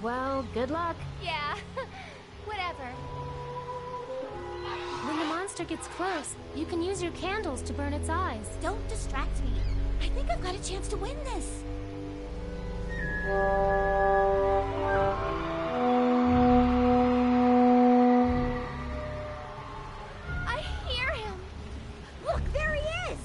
Well, good luck. Yeah, whatever. When the monster gets close, you can use your candles to burn its eyes. Don't distract me. I think I've got a chance to win this. I hear him. Look, there he is.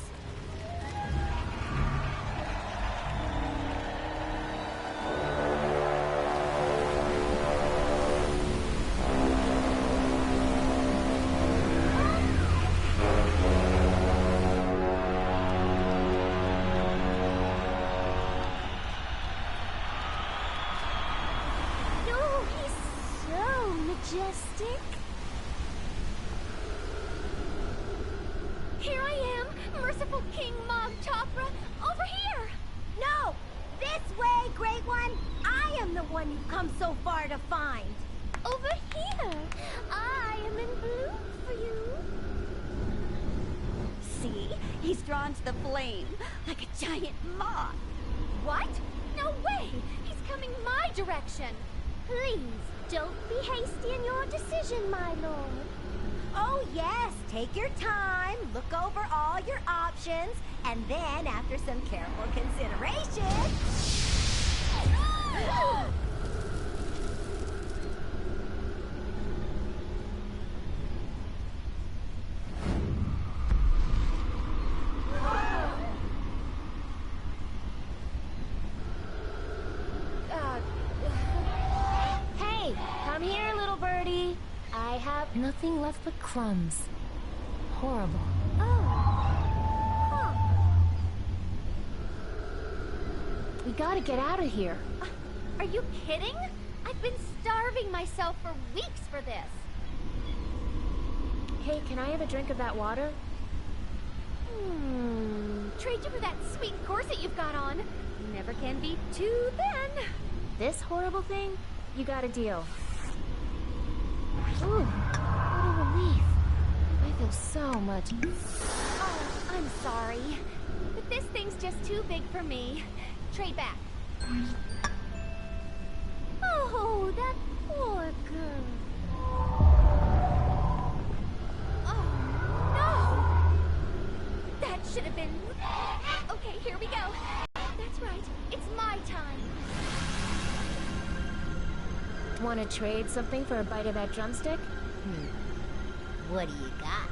Majestic. Here I am, merciful King Mog Chopra, over here. No, this way, Great One. I am the one you've come so far to find. Over here. I am in bloom for you. See, he's drawn to the flame like a giant moth. What? No way. He's coming my direction. Please, don't be hasty in your decision, my lord. Oh, yes. Take your time, look over all your options, and then, after some careful consideration... Hey, come here, little birdie. I have nothing left but crumbs. Horrible. We gotta get out of here. Are you kidding? I've been starving myself for weeks for this. Hey, can I have a drink of that water? Trade you for that sweet corset you've got on. Never can be too thin. This horrible thing? You got a deal. Ooh, what a relief. I feel so much... Oh, I'm sorry. But this thing's just too big for me. Trade back. Oh, that poor girl. Oh, no! That should have been... Okay, here we go. That's right. It's my time. Want to trade something for a bite of that drumstick? What do you got?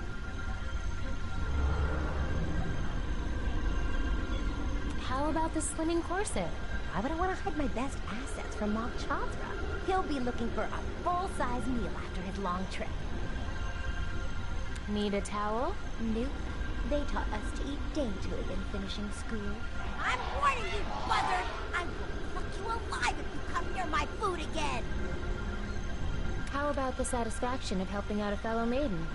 How about the slimming corset? Why would I want to hide my best assets from Mog Chopra? He'll be looking for a full-size meal after his long trip. Need a towel? Nope. They taught us to eat daintily in finishing school. I'm warning you, buzzard! I will pluck you alive if you come near my food again! How about the satisfaction of helping out a fellow maiden?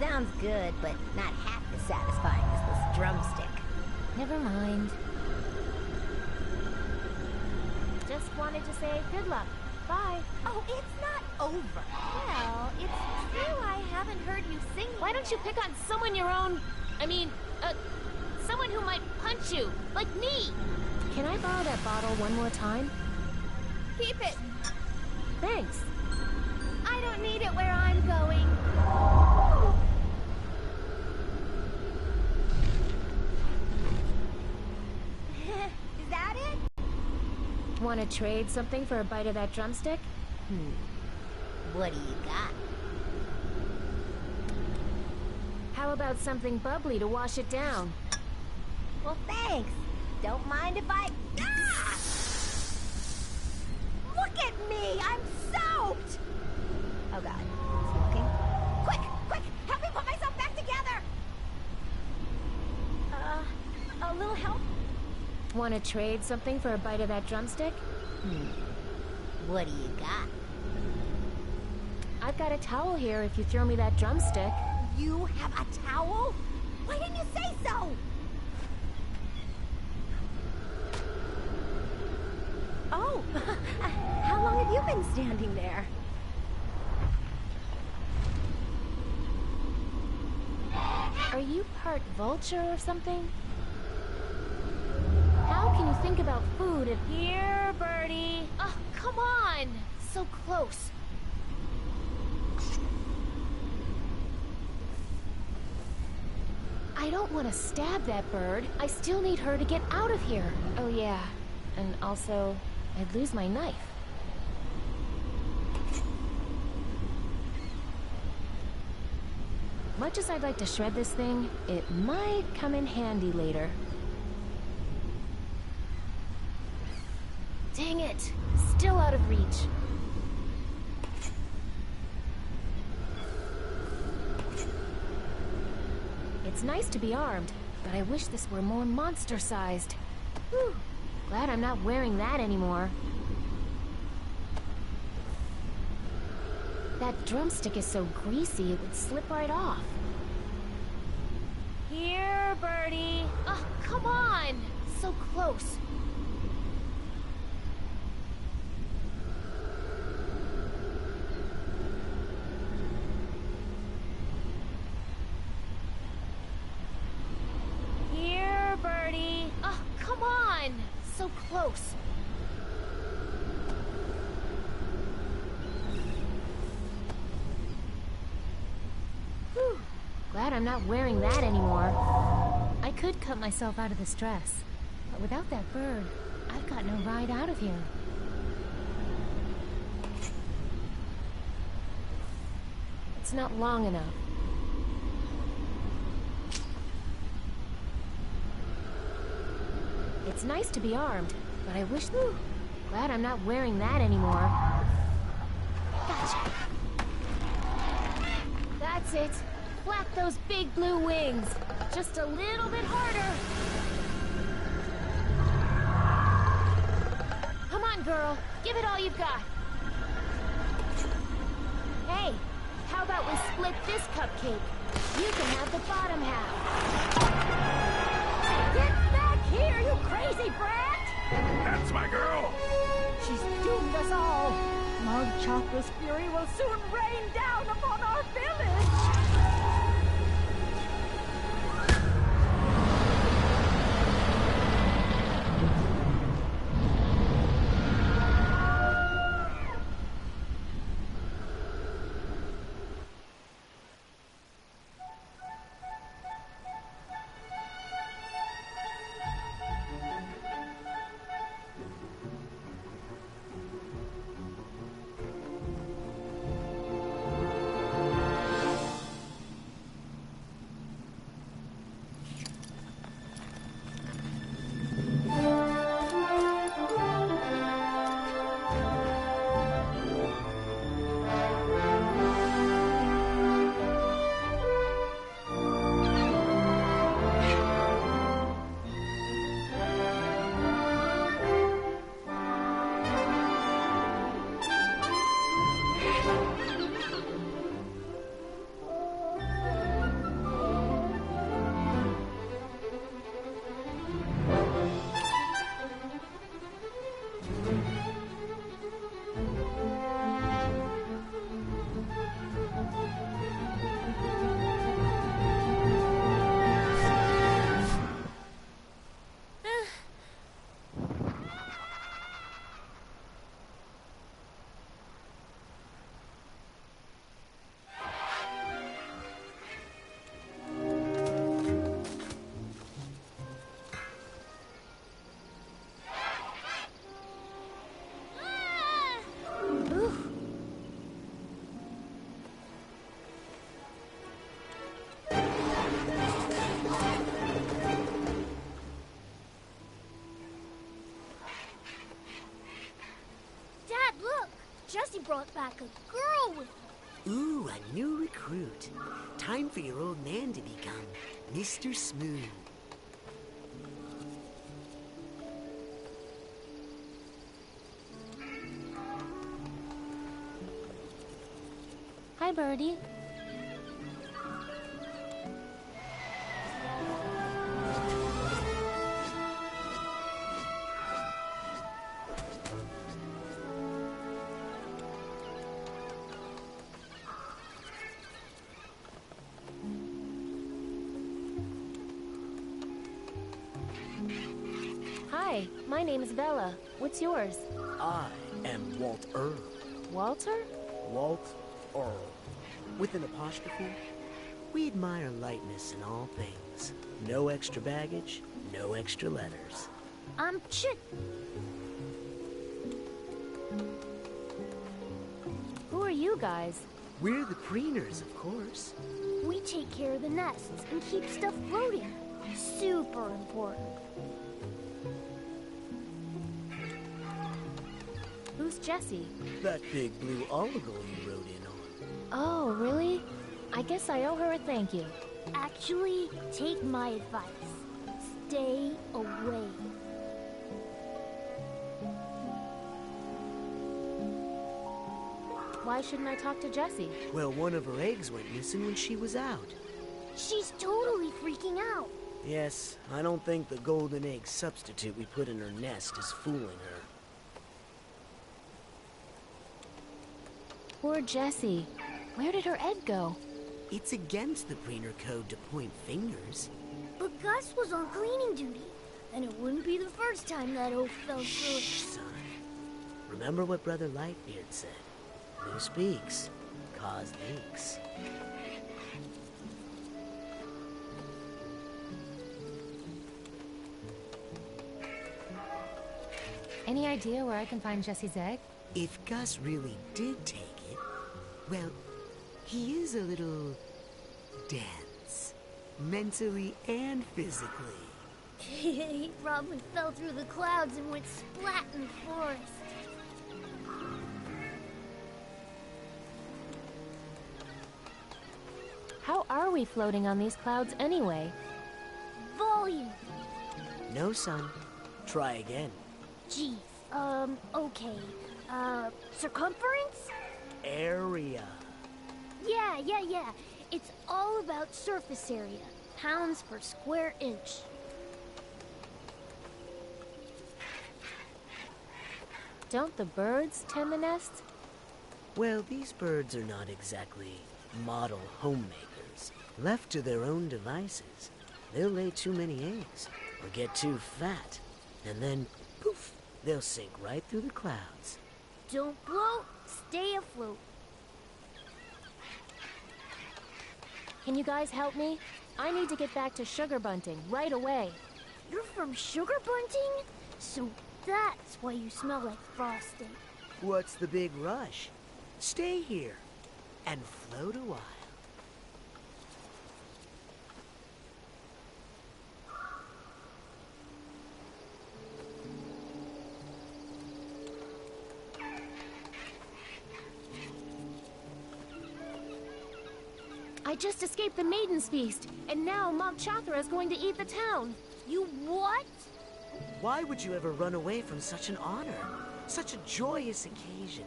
Sounds good, but not half as satisfying as this drumstick. Never mind. Just wanted to say good luck. Bye. Oh, it's not over. Well, it's true I haven't heard you sing. Why don't you pick on someone your own... someone who might punch you, like me? Can I borrow that bottle one more time? Keep it. Thanks. I don't need it where I'm going. Is that it? Want to trade something for a bite of that drumstick? What do you got? How about something bubbly to wash it down? Well, thanks. Don't mind if I... Ah! Look at me! I'm soaked! Oh, God. Smoking? Quick! Quick! Help me put myself back together! A little help? Want to trade something for a bite of that drumstick? What do you got? I've got a towel here if you throw me that drumstick. You have a towel? Why didn't you say so? Oh, how long have you been standing there? Are you part vulture or something? How can you think about food if... Here, birdie. Oh, come on! So close. I don't want to stab that bird. I still need her to get out of here. Oh yeah, and also, I'd lose my knife. Much as I'd like to shred this thing, it might come in handy later. Dang it! Still out of reach. It's nice to be armed, but I wish this were more monster-sized. Whew. Glad I'm not wearing that anymore. That drumstick is so greasy it would slip right off. Here, Birdie! Oh, come on! So close. Here, Birdie! Oh, come on! So close. Whew. Glad I'm not wearing that anymore. I could cut myself out of this dress, but without that bird, I've got no ride out of here. It's not long enough. It's nice to be armed, but I wish... Whew. Glad I'm not wearing that anymore. Gotcha. That's it. Flap those big blue wings. Just a little bit harder. Come on, girl. Give it all you've got. Hey, how about we split this cupcake? You can have the bottom half. Get back here, you crazy brat! That's my girl! She's doomed us all. Mug Chocola's fury will soon rain down upon our village. Jessie brought back a girl with her. Ooh, a new recruit. Time for your old man to become Mr. Smooth. Hi, Birdie. Hi, my name is Bella. What's yours? I am Walt Earl. Walter? Walt Earl. With an apostrophe. We admire lightness in all things. No extra baggage, no extra letters. I'm Chit. Who are you guys? We're the preeners, of course. We take care of the nests and keep stuff floating. Super important. Who's Jessie? That big blue oligal you rode in on. Oh, really? I guess I owe her a thank you. Actually, take my advice. Stay away. Why shouldn't I talk to Jessie? Well, one of her eggs went missing when she was out. She's totally freaking out. Yes, I don't think the golden egg substitute we put in her nest is fooling her. Poor Jessie. Where did her egg go? It's against the preener code to point fingers. But Gus was on cleaning duty, and it wouldn't be the first time that oaf fell through. Shh, son. Remember what Brother Lightbeard said. Who speaks, cause leaks. Any idea where I can find Jessie's egg? If Gus really did take it, well, he is a little dense. Mentally and physically. He probably fell through the clouds and went splat in the forest. How are we floating on these clouds anyway? Volume. No, son. Try again. Geez, okay. Circumference? Area. Yeah. It's all about surface area. Pounds per square inch. Don't the birds tend the nests? Well, these birds are not exactly model homemakers. Left to their own devices, they'll lay too many eggs or get too fat, and then, poof, they'll sink right through the clouds. Don't bloat, stay afloat. Can you guys help me? I need to get back to sugar bunting right away. You're from Sugar Bunting? So that's why you smell like frosting. What's the big rush? Stay here and float a while. I just escaped the Maiden's Feast, and now Mog Chothra is going to eat the town. You what? Why would you ever run away from such an honor? Such a joyous occasion.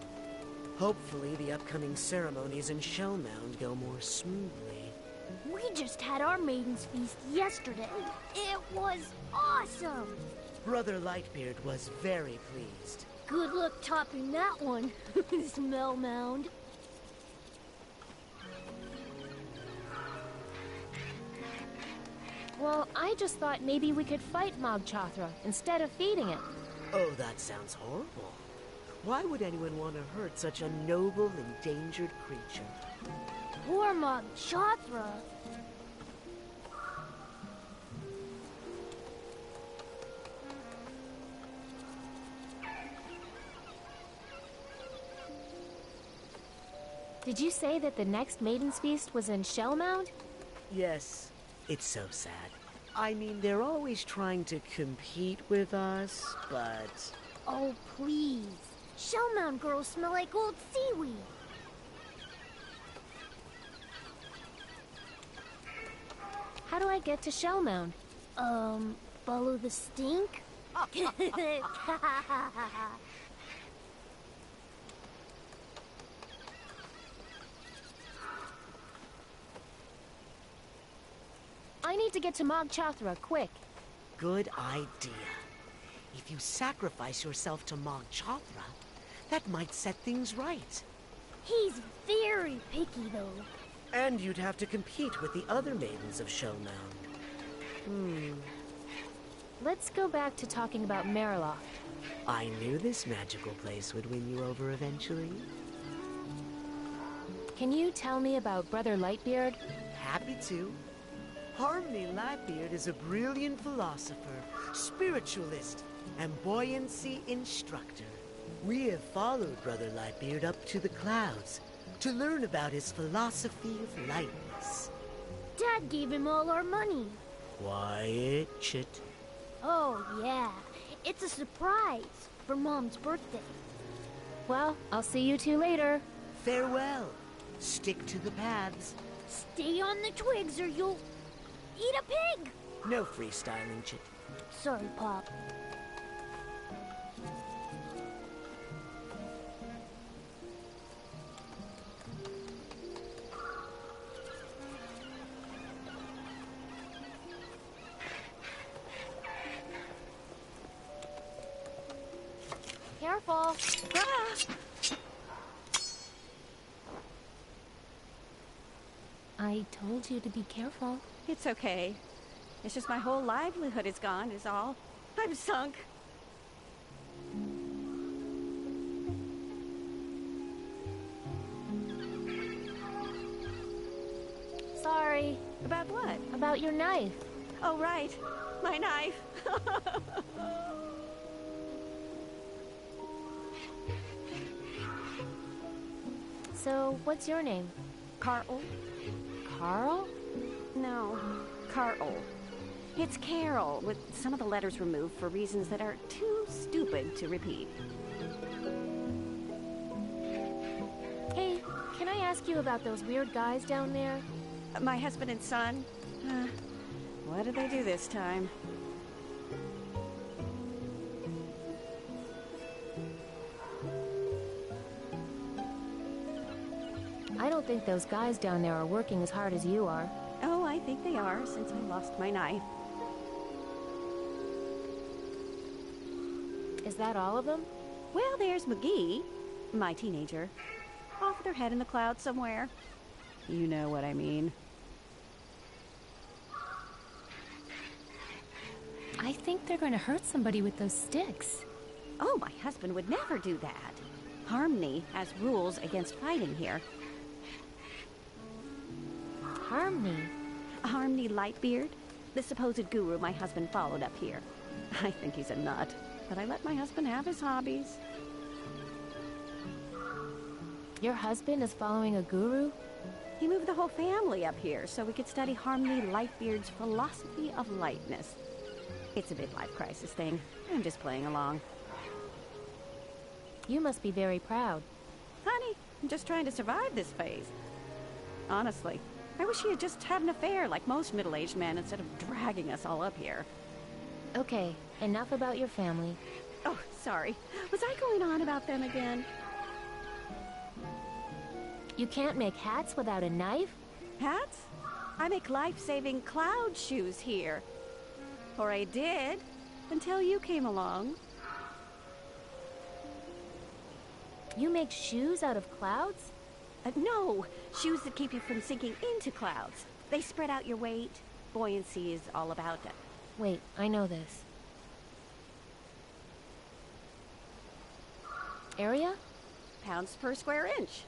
Hopefully the upcoming ceremonies in Shellmound go more smoothly. We just had our Maiden's Feast yesterday. It was awesome. Brother Lightbeard was very pleased. Good luck topping that one, Smell Mound. Well, I just thought maybe we could fight Mog Chothra instead of feeding it. Oh, that sounds horrible. Why would anyone want to hurt such a noble, endangered creature? Poor Mog Chothra. Did you say that the next Maiden's Feast was in Shellmound? Yes, it's so sad. I mean, they're always trying to compete with us, but... Oh, please. Shellmound girls smell like old seaweed. How do I get to Shellmound? Follow the stink? I need to get to Mog Chothra, quick. Good idea. If you sacrifice yourself to Mog Chothra, that might set things right. He's very picky, though. And you'd have to compete with the other maidens of Shellmound. let's go back to talking about Mariloft. I knew this magical place would win you over eventually. Can you tell me about Brother Lightbeard? Happy to. Harmony Lightbeard is a brilliant philosopher, spiritualist, and buoyancy instructor. We have followed Brother Lightbeard up to the clouds to learn about his philosophy of lightness. Dad gave him all our money. Quiet, Chit. Oh, yeah. It's a surprise for Mom's birthday. Well, I'll see you two later. Farewell. Stick to the paths. Stay on the twigs or you'll eat a pig. No freestyling, Chit. Sorry, Pop. Careful. Ah! I told you to be careful. It's okay. It's just my whole livelihood is gone, is all. I'm sunk. Sorry. About what? About your knife. Oh, right. My knife. So, what's your name? Carl? Carl? No, Carl. It's Carol, with some of the letters removed for reasons that are too stupid to repeat. Hey, can I ask you about those weird guys down there? My husband and son? What did they do this time? I don't think those guys down there are working as hard as you are. Oh, I think they are, since I lost my knife. Is that all of them? Well, there's McGee, my teenager, off with her head in the clouds somewhere. You know what I mean. I think they're going to hurt somebody with those sticks. Oh, my husband would never do that. Harmony has rules against fighting here. Harmony? Harmony Lightbeard, the supposed guru my husband followed up here. I think he's a nut, but I let my husband have his hobbies. Your husband is following a guru? He moved the whole family up here so we could study Harmony Lightbeard's philosophy of lightness. It's a midlife crisis thing. I'm just playing along. You must be very proud. Honey, I'm just trying to survive this phase. Honestly, I wish he had just had an affair like most middle-aged men instead of dragging us all up here. Okay, enough about your family. Oh, sorry. Was I going on about them again? You can't make hats without a knife? Hats? I make life-saving cloud shoes here. Or I did, until you came along. You make shoes out of clouds? No, shoes that keep you from sinking into clouds. They spread out your weight. Buoyancy is all about it. Wait, I know this. Area? Pounds per square inch.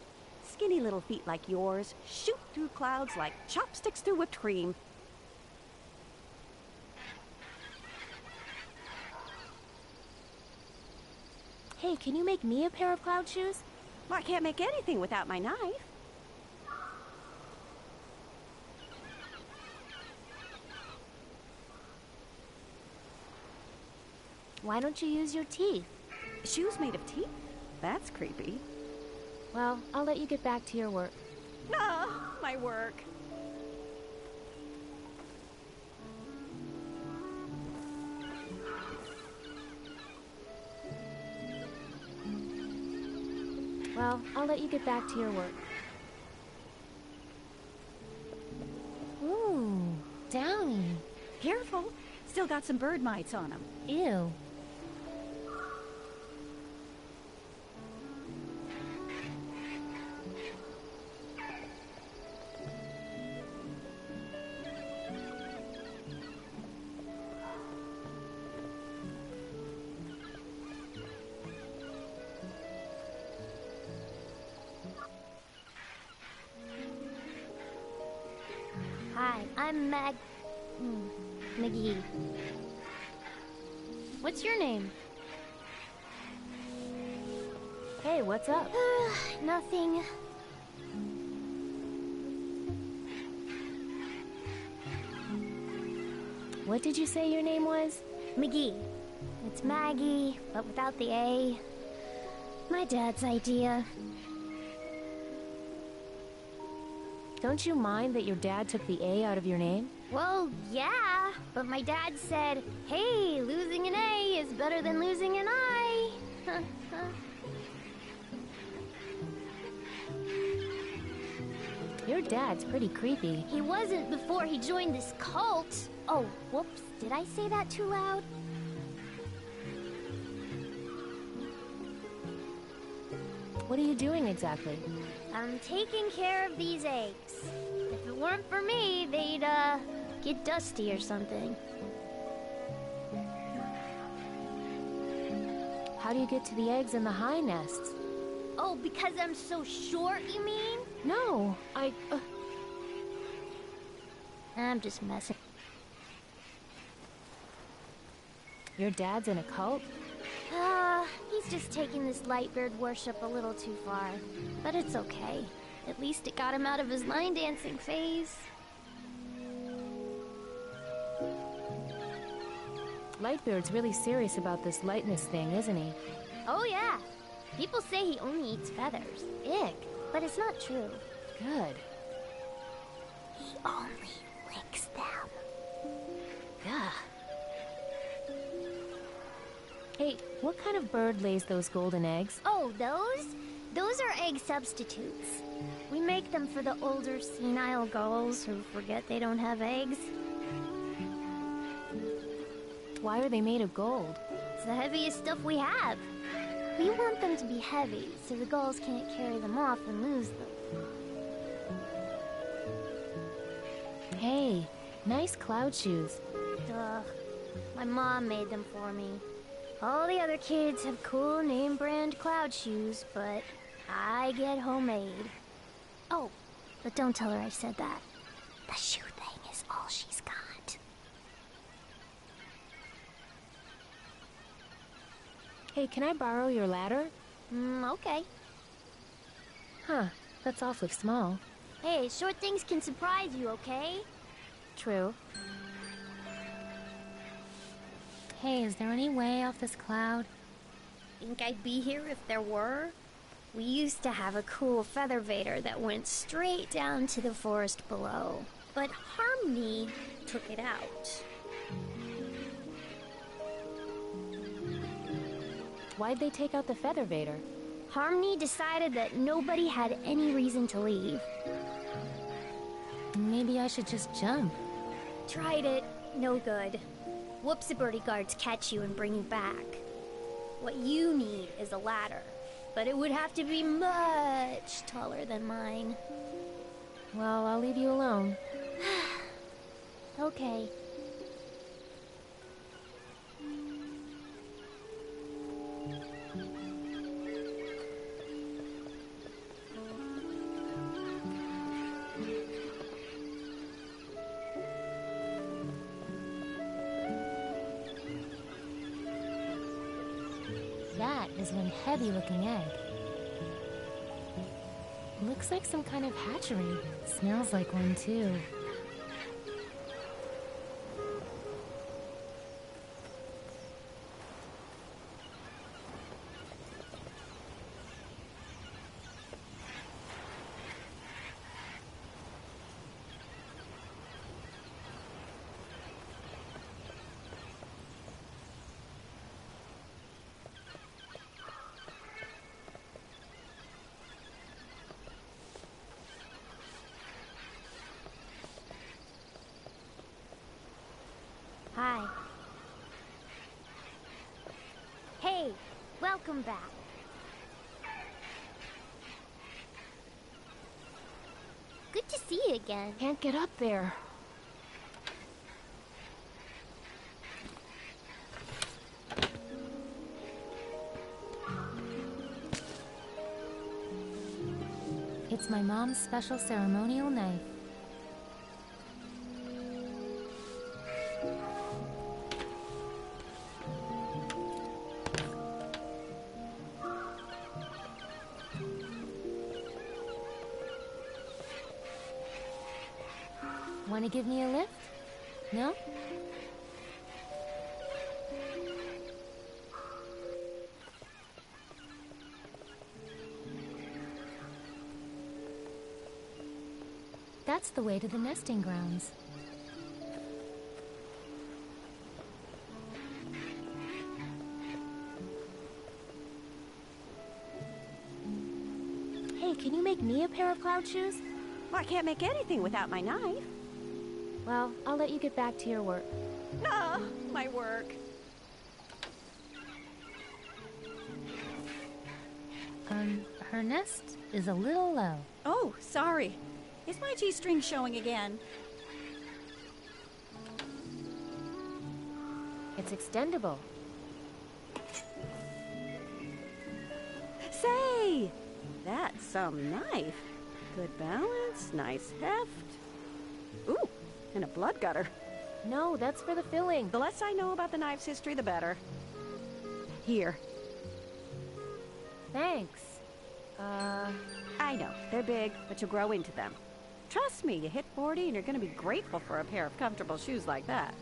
Skinny little feet like yours shoot through clouds like chopsticks through whipped cream. Hey, can you make me a pair of cloud shoes? Well, I can't make anything without my knife. Why don't you use your teeth? Shoes made of teeth? That's creepy. Well, I'll let you get back to your work. Ah, my work. Well, I'll let you get back to your work. Ooh, downy. Careful. Still got some bird mites on them. Ew. Hi, I'm McGee. What's your name? Hey, what's up? Nothing. What did you say your name was? McGee. It's Maggie, but without the A. My dad's idea. Don't you mind that your dad took the A out of your name? Well, yeah, but my dad said, hey, losing an A is better than losing an I. Your dad's pretty creepy. He wasn't before he joined this cult. Oh, whoops, did I say that too loud? What are you doing exactly? I'm taking care of these eggs. If it weren't for me, they'd, get dusty or something. How do you get to the eggs in the high nests? Oh, because I'm so short, you mean? No, I'm just messing. Your dad's in a cult? He's just taking this Lightbird worship a little too far. But it's okay. At least it got him out of his line dancing phase. Lightbeard's really serious about this lightness thing, isn't he? Oh yeah. People say he only eats feathers. Ick. But it's not true. Good. He only licks them. Yeah. Hey, what kind of bird lays those golden eggs? Oh, those? Those are egg substitutes. We make them for the older senile girls who forget they don't have eggs. Why are they made of gold? It's the heaviest stuff we have. We want them to be heavy, so the gulls can't carry them off and lose them. Hey, nice cloud shoes. Duh. My mom made them for me. All the other kids have cool name brand cloud shoes, but I get homemade. Oh, but don't tell her I said that. The shoe thing is all she's got. Hey, can I borrow your ladder? Okay. Huh, that's awfully small. Hey, short things can surprise you, okay? True. Hey, is there any way off this cloud? Think I'd be here if there were? We used to have a cool feather vader that went straight down to the forest below. But Harmony took it out. Why'd they take out the feather vader? Harmony decided that nobody had any reason to leave. Maybe I should just jump. Tried it. No good. Whoopsie-birdie guards catch you and bring you back. What you need is a ladder. But it would have to be much taller than mine. Well, I'll leave you alone. Okay. That is one heavy-looking egg. Looks like some kind of hatchery. Smells like one, too. Hi. Hey, welcome back. Good to see you again. Can't get up there. It's my mom's special ceremonial knife. Want to give me a lift? No? That's the way to the nesting grounds. Hey, can you make me a pair of cloud shoes? Well, I can't make anything without my knife. Well, I'll let you get back to your work. No, my work. Her nest is a little low. Oh, sorry. Is my G-string showing again? It's extendable. Say, that's some knife. Good balance, nice heft. Ooh, and a blood gutter. No, that's for the filling. The less I know about the knife's history, the better. Here. Thanks. I know, they're big, but you'll grow into them. Trust me, you hit 40 and you're gonna be grateful for a pair of comfortable shoes like that.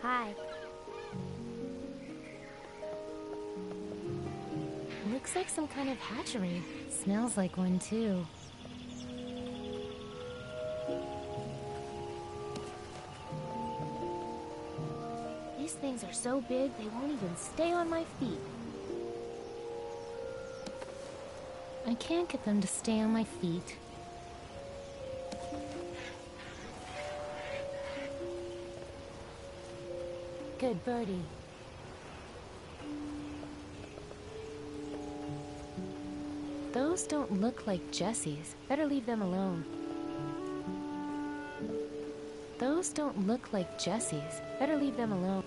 Hi. Looks like some kind of hatchery. Smells like one, too. These things are so big, they won't even stay on my feet. I can't get them to stay on my feet. Good birdie. Those don't look like Jessie's. Better leave them alone. Those don't look like Jessie's. Better leave them alone.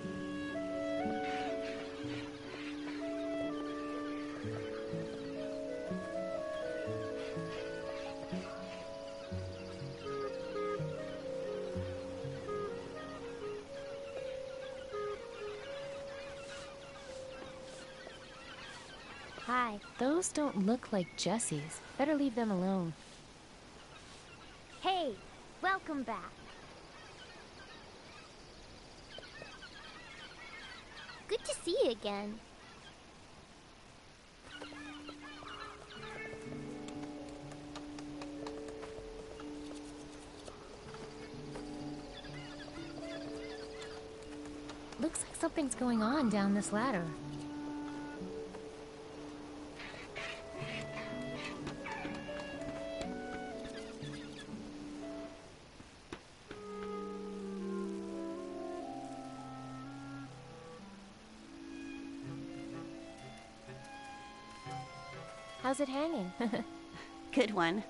Hi. Those don't look like Jessie's. Better leave them alone. Hey, welcome back. Good to see you again. Looks like something's going on down this ladder. How's it hanging? Good one.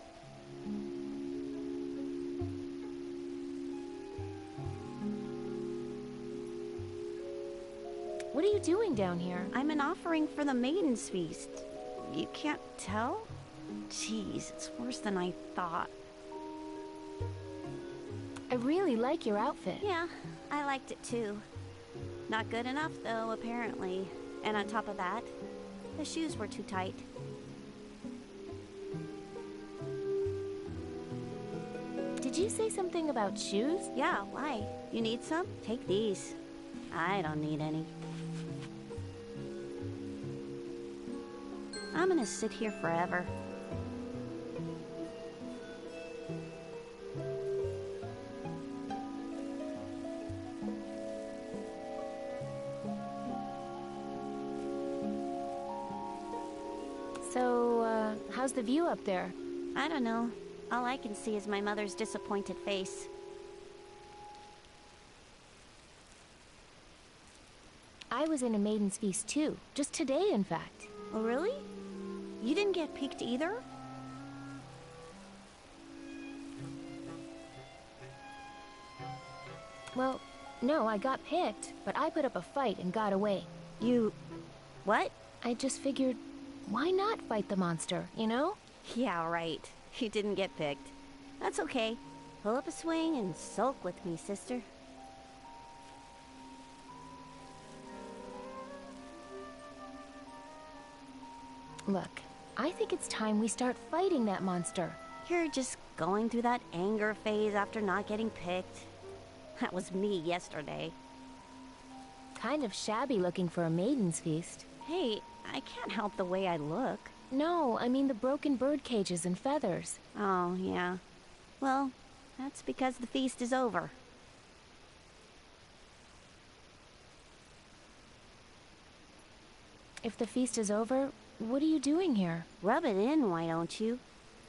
What are you doing down here? I'm an offering for the Maiden's Feast. You can't tell? Jeez, it's worse than I thought. I really like your outfit. Yeah, I liked it too. Not good enough though, apparently. And on top of that, the shoes were too tight. Did you say something about shoes? Yeah, why? You need some? Take these. I don't need any. I'm gonna sit here forever. So, how's the view up there? I don't know. All I can see is my mother's disappointed face. I was in a Maiden's Feast too. Just today, in fact. Oh, really? You didn't get picked either? Well, no, I got picked, but I put up a fight and got away. You... what? I just figured, why not fight the monster, you know? Yeah, right. You didn't get picked. That's okay. Pull up a swing and sulk with me, sister. Look, I think it's time we start fighting that monster. You're just going through that anger phase after not getting picked. That was me yesterday. Kind of shabby looking for a maiden's feast. Hey, I can't help the way I look. No, I mean the broken bird cages and feathers. Oh, yeah. Well, that's because the feast is over. If the feast is over, what are you doing here? Rub it in, why don't you?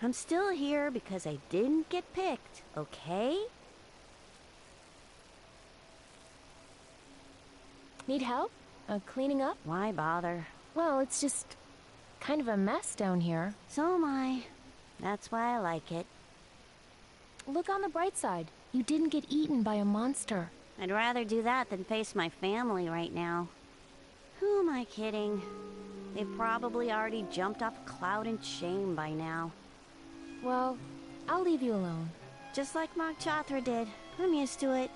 I'm still here because I didn't get picked, okay? Need help? Cleaning up? Why bother? Well, it's just kind of a mess down here. So am I. That's why I like it. Look on the bright side. You didn't get eaten by a monster. I'd rather do that than face my family right now. Who am I kidding? They've probably already jumped off a cloud in shame by now. Well, I'll leave you alone. Just like Mark Chothra did. I'm used to it.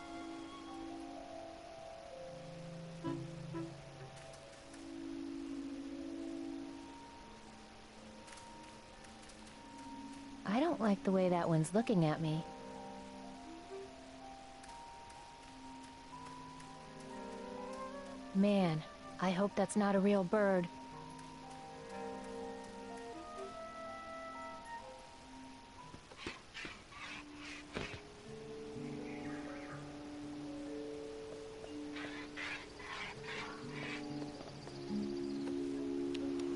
I don't like the way that one's looking at me. Man, I hope that's not a real bird.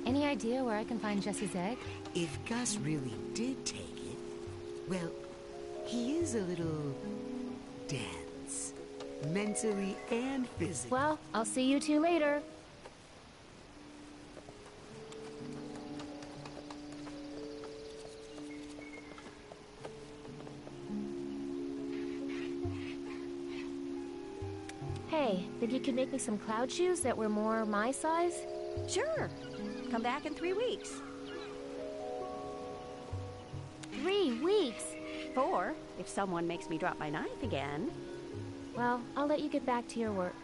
Any idea where I can find Jesse's egg? If Gus really did take it, well, he is a little dense. Mentally and physically. Well, I'll see you two later. Hey, think you could make me some cloud shoes that were more my size? Sure. Come back in 3 weeks. 3 weeks? 4, if someone makes me drop my knife again. Well, I'll let you get back to your work.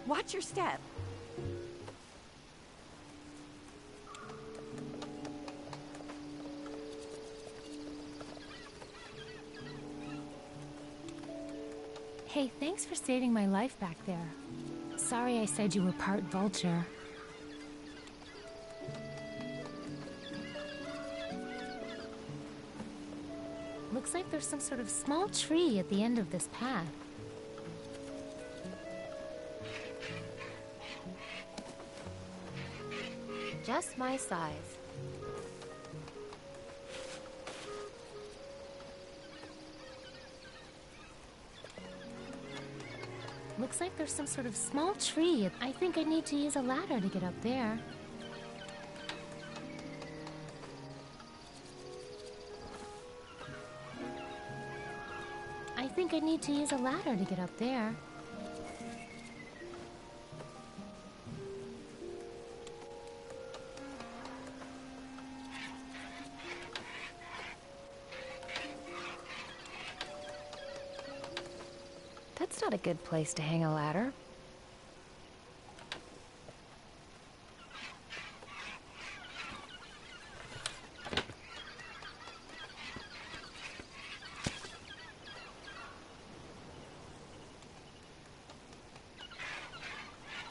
Watch your step. Hey, thanks for saving my life back there. Sorry I said you were part vulture. Looks like there's some sort of small tree at the end of this path. Just my size. Looks like there's some sort of small tree. I think I need to use a ladder to get up there. I think I need to use a ladder to get up there. That's not a good place to hang a ladder.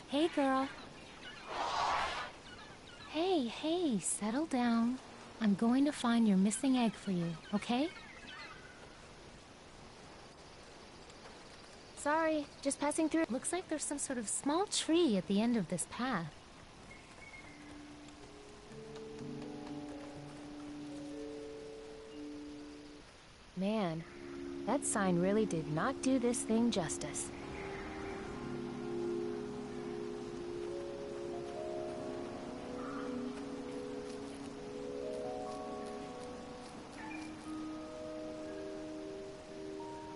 Hey, girl. Hey, settle down. I'm going to find your missing egg for you, okay? Sorry, just passing through. Looks like there's some sort of small tree at the end of this path. Man, that sign really did not do this thing justice.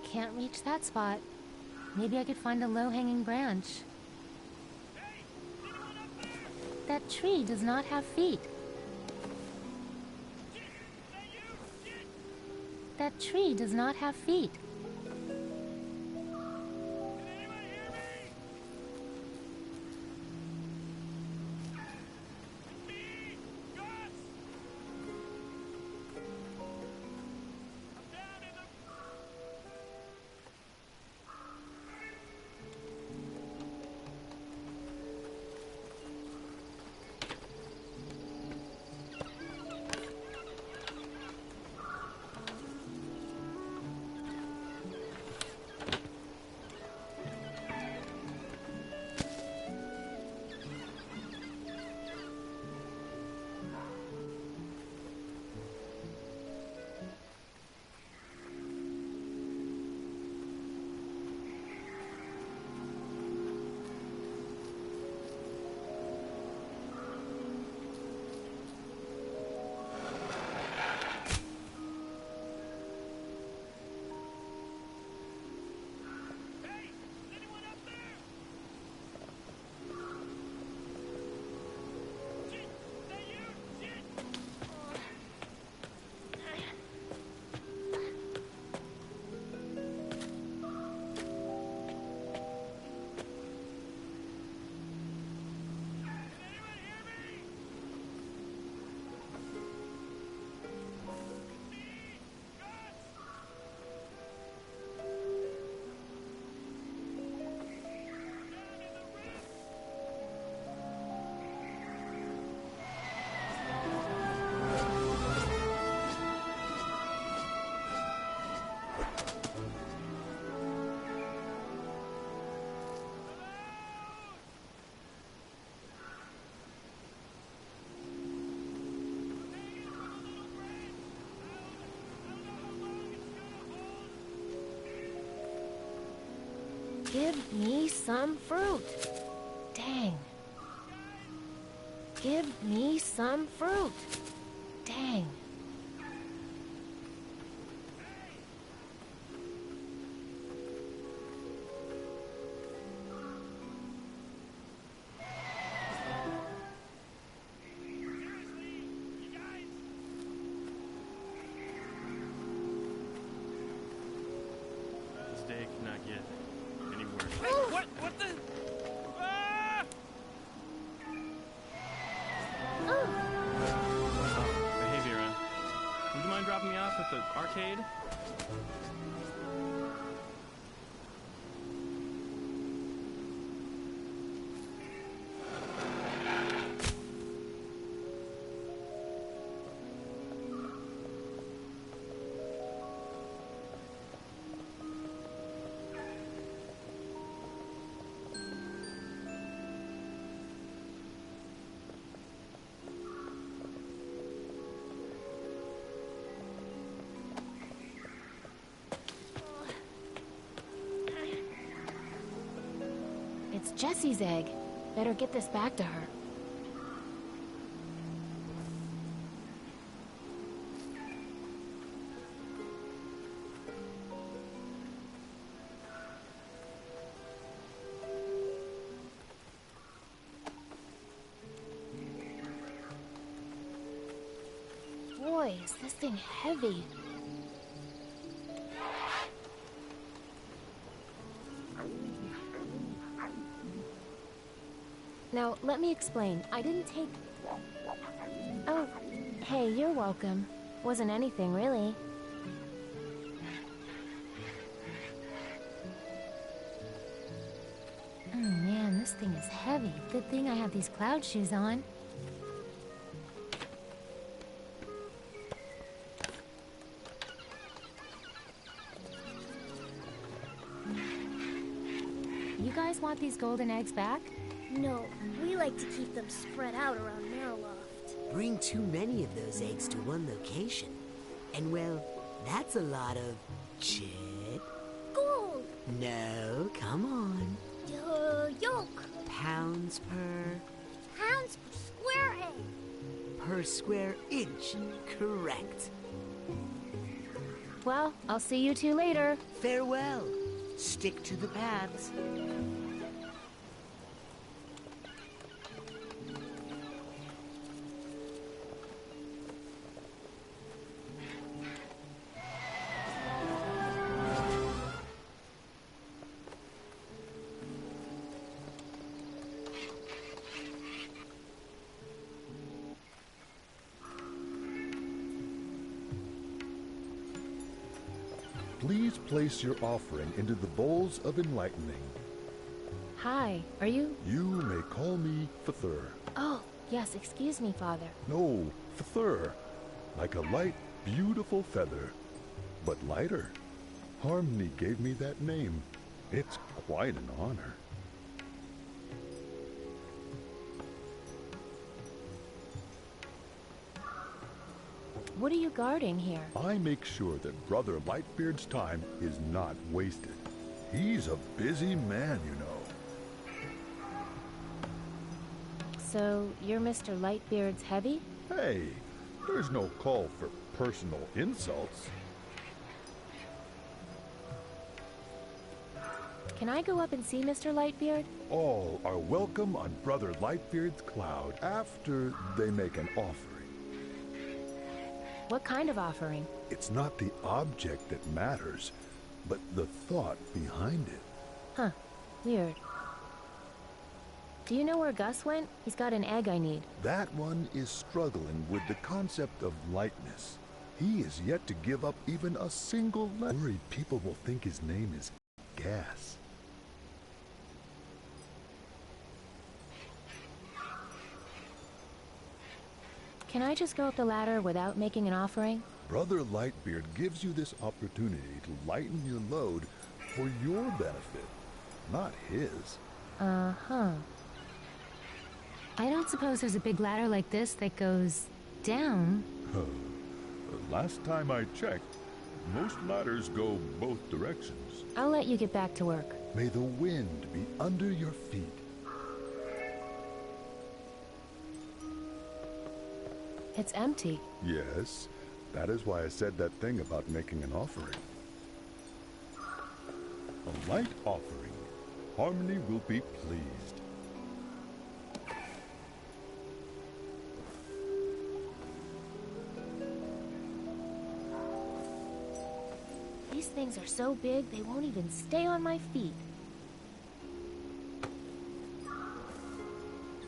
Can't reach that spot. Maybe I could find a low-hanging branch. That tree does not have feet. That tree does not have feet. Give me some fruit. Dang. Give me some fruit. Dang. This day cannot get any worse. Hey, what the? Ah! Oh, hey Vera. Would you mind dropping me off at the arcade? It's Jessie's egg. Better get this back to her. Boy, is this thing heavy. Now, let me explain. I didn't take... Oh, hey, you're welcome. Wasn't anything, really. Oh, man, this thing is heavy. Good thing I have these cloud shoes on. You guys want these golden eggs back? No, we like to keep them spread out around Mariloft. Bring too many of those eggs to one location. And well, that's a lot of chit. Gold! No, come on. Yolk! Pounds per... Pounds per square egg! per square inch. Correct. Well, I'll see you two later. Farewell. Stick to the paths. Please place your offering into the bowls of enlightening. Hi, are you... You may call me Father. Oh, yes, excuse me, Father. No, Father. Like a light, beautiful feather. But lighter. Harmony gave me that name. It's quite an honor. What are you guarding here? I make sure that Brother Lightbeard's time is not wasted. He's a busy man, you know. So, you're Mr. Lightbeard's heavy? Hey, there's no call for personal insults. Can I go up and see Mr. Lightbeard? All are welcome on Brother Lightbeard's cloud after they make an offering. What kind of offering? It's not the object that matters, but the thought behind it. Huh. Weird. Do you know where Gus went? He's got an egg I need. That one is struggling with the concept of lightness. He is yet to give up even a single letter. Worried people will think his name is Gas. Can I just go up the ladder without making an offering? Brother Lightbeard gives you this opportunity to lighten your load for your benefit, not his. Uh-huh. I don't suppose there's a big ladder like this that goes down. Last time I checked, Most ladders go both directions. I'll let you get back to work. May the wind be under your feet. It's empty. Yes, that is why I said that thing about making an offering. A light offering. Harmony will be pleased. These things are so big, they won't even stay on my feet.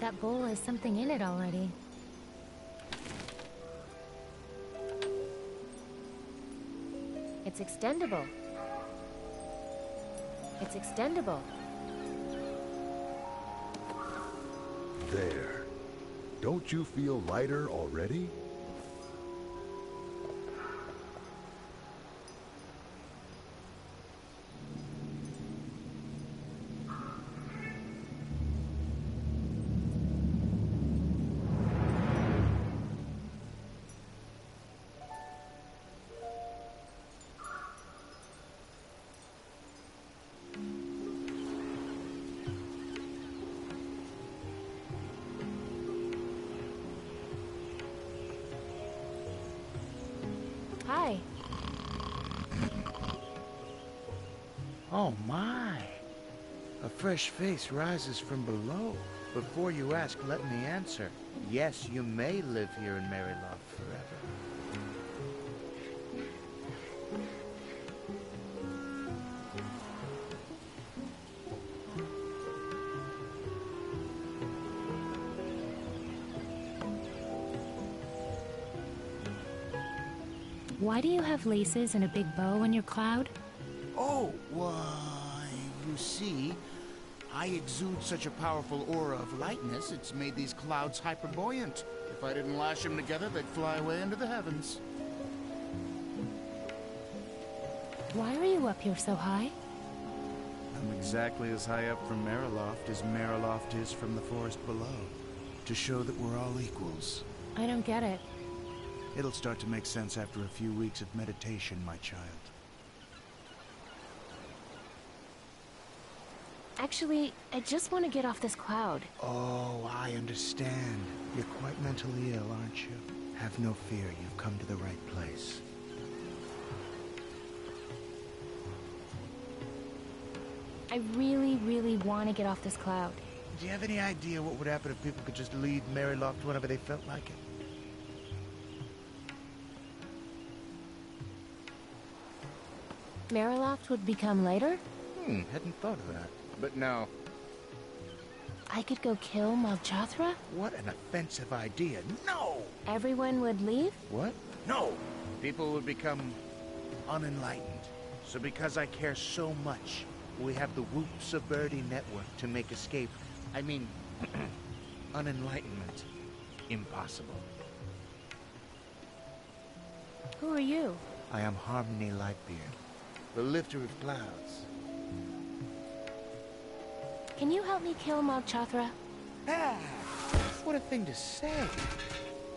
That bowl has something in it already. It's extendable. It's extendable. There. Don't you feel lighter already? Hi. Oh my! A fresh face rises from below. Before you ask, let me answer. Yes, you may live here in Maryloft forever. Why do you have laces and a big bow on your cloud? Oh, why, you see, I exude such a powerful aura of lightness, it's made these clouds hyperbuoyant. If I didn't lash them together, they'd fly away into the heavens. Why are you up here so high? I'm exactly as high up from Maryloft as Maryloft is from the forest below, to show that we're all equals. I don't get it. It'll start to make sense after a few weeks of meditation, my child. Actually, I just want to get off this cloud. Oh, I understand. You're quite mentally ill, aren't you? Have no fear, you've come to the right place. I really, really want to get off this cloud. Do you have any idea what would happen if people could just leave Maryloft whenever they felt like it? Maryloft would become lighter? Hadn't thought of that. But no. I could go kill Malchathra? What an offensive idea. No! Everyone would leave? What? No! People would become unenlightened. So because I care so much, we have the Whoops of Birdie network to make escape. I mean, unenlightenment impossible. Who are you? I am Harmony Lightbeard, the lifter of clouds. Can you help me kill Malchathra? Ah, what a thing to say.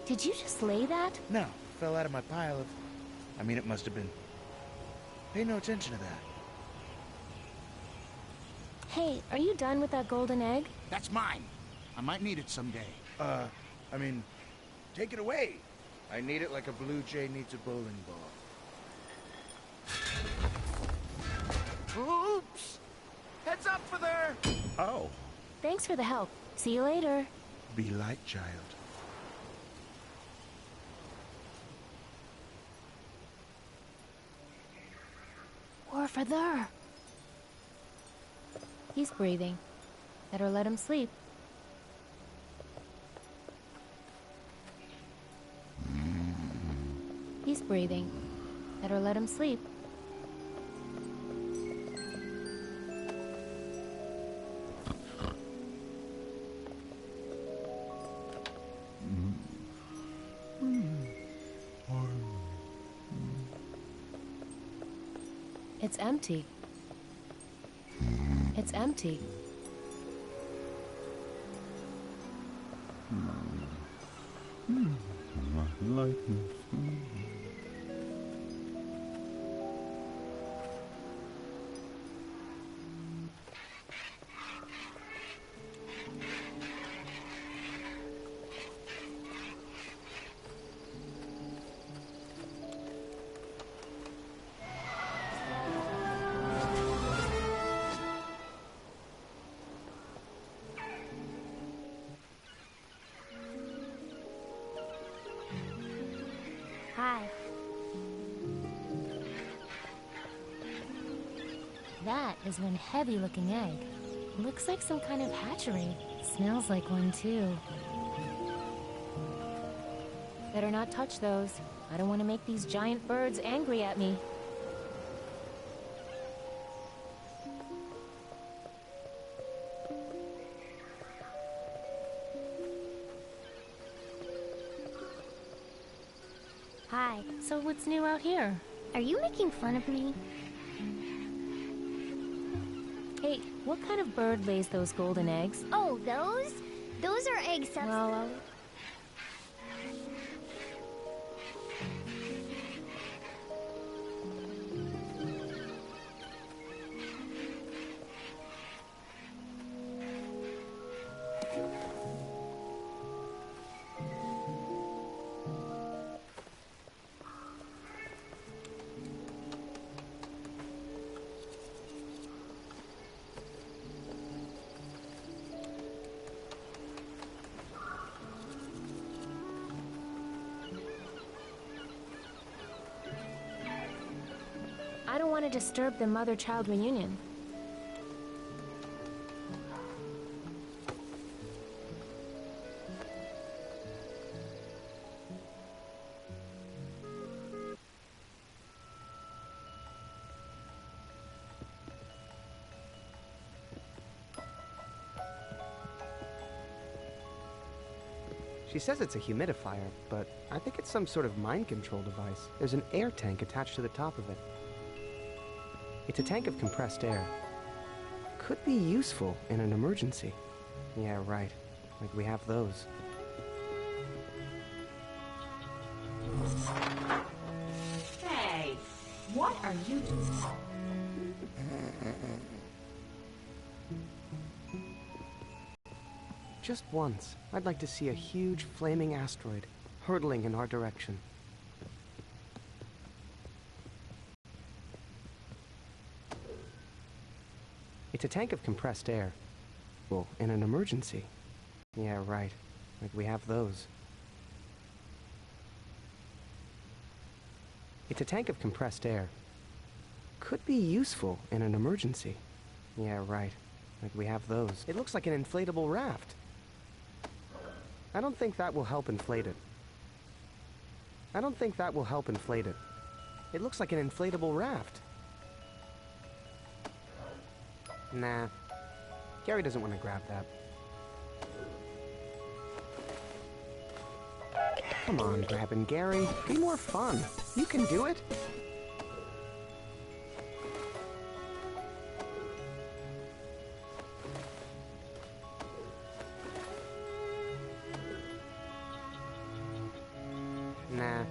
Did you just lay that? No, it fell out of my pile of... I mean, it must have been... Pay no attention to that. Hey, are you done with that golden egg? That's mine. I might need it someday. I mean, take it away. I need it like a blue jay needs a bowling ball. Oops! Heads up for there! Ow! Thanks for the help. See you later. Be light, child. Or for there. He's breathing. Better let him sleep. He's breathing. Better let him sleep. It's empty. It's empty. Hi. That is one heavy-looking egg. Looks like some kind of hatchery. Smells like one, too. Better not touch those. I don't want to make these giant birds angry at me. Hi. So what's new out here? Are you making fun of me? Hey, what kind of bird lays those golden eggs? Oh, those? Those are egg subs- Well, I don't want to disturb the mother-child reunion. She says it's a humidifier, but I think it's some sort of mind control device. There's an air tank attached to the top of it. It's a tank of compressed air. Could be useful in an emergency. Yeah, right. Like we have those. Hey, what are you doing? Just once, I'd like to see a huge flaming asteroid hurtling in our direction. It's a tank of compressed air. Well, in an emergency. Yeah, right. Like we have those. It's a tank of compressed air. Could be useful in an emergency. Yeah, right. Like we have those. It looks like an inflatable raft. I don't think that will help inflate it. I don't think that will help inflate it. It looks like an inflatable raft. Nah. Gary doesn't want to grab that. Come on, grabbing Gary. Be more fun. You can do it. Nah.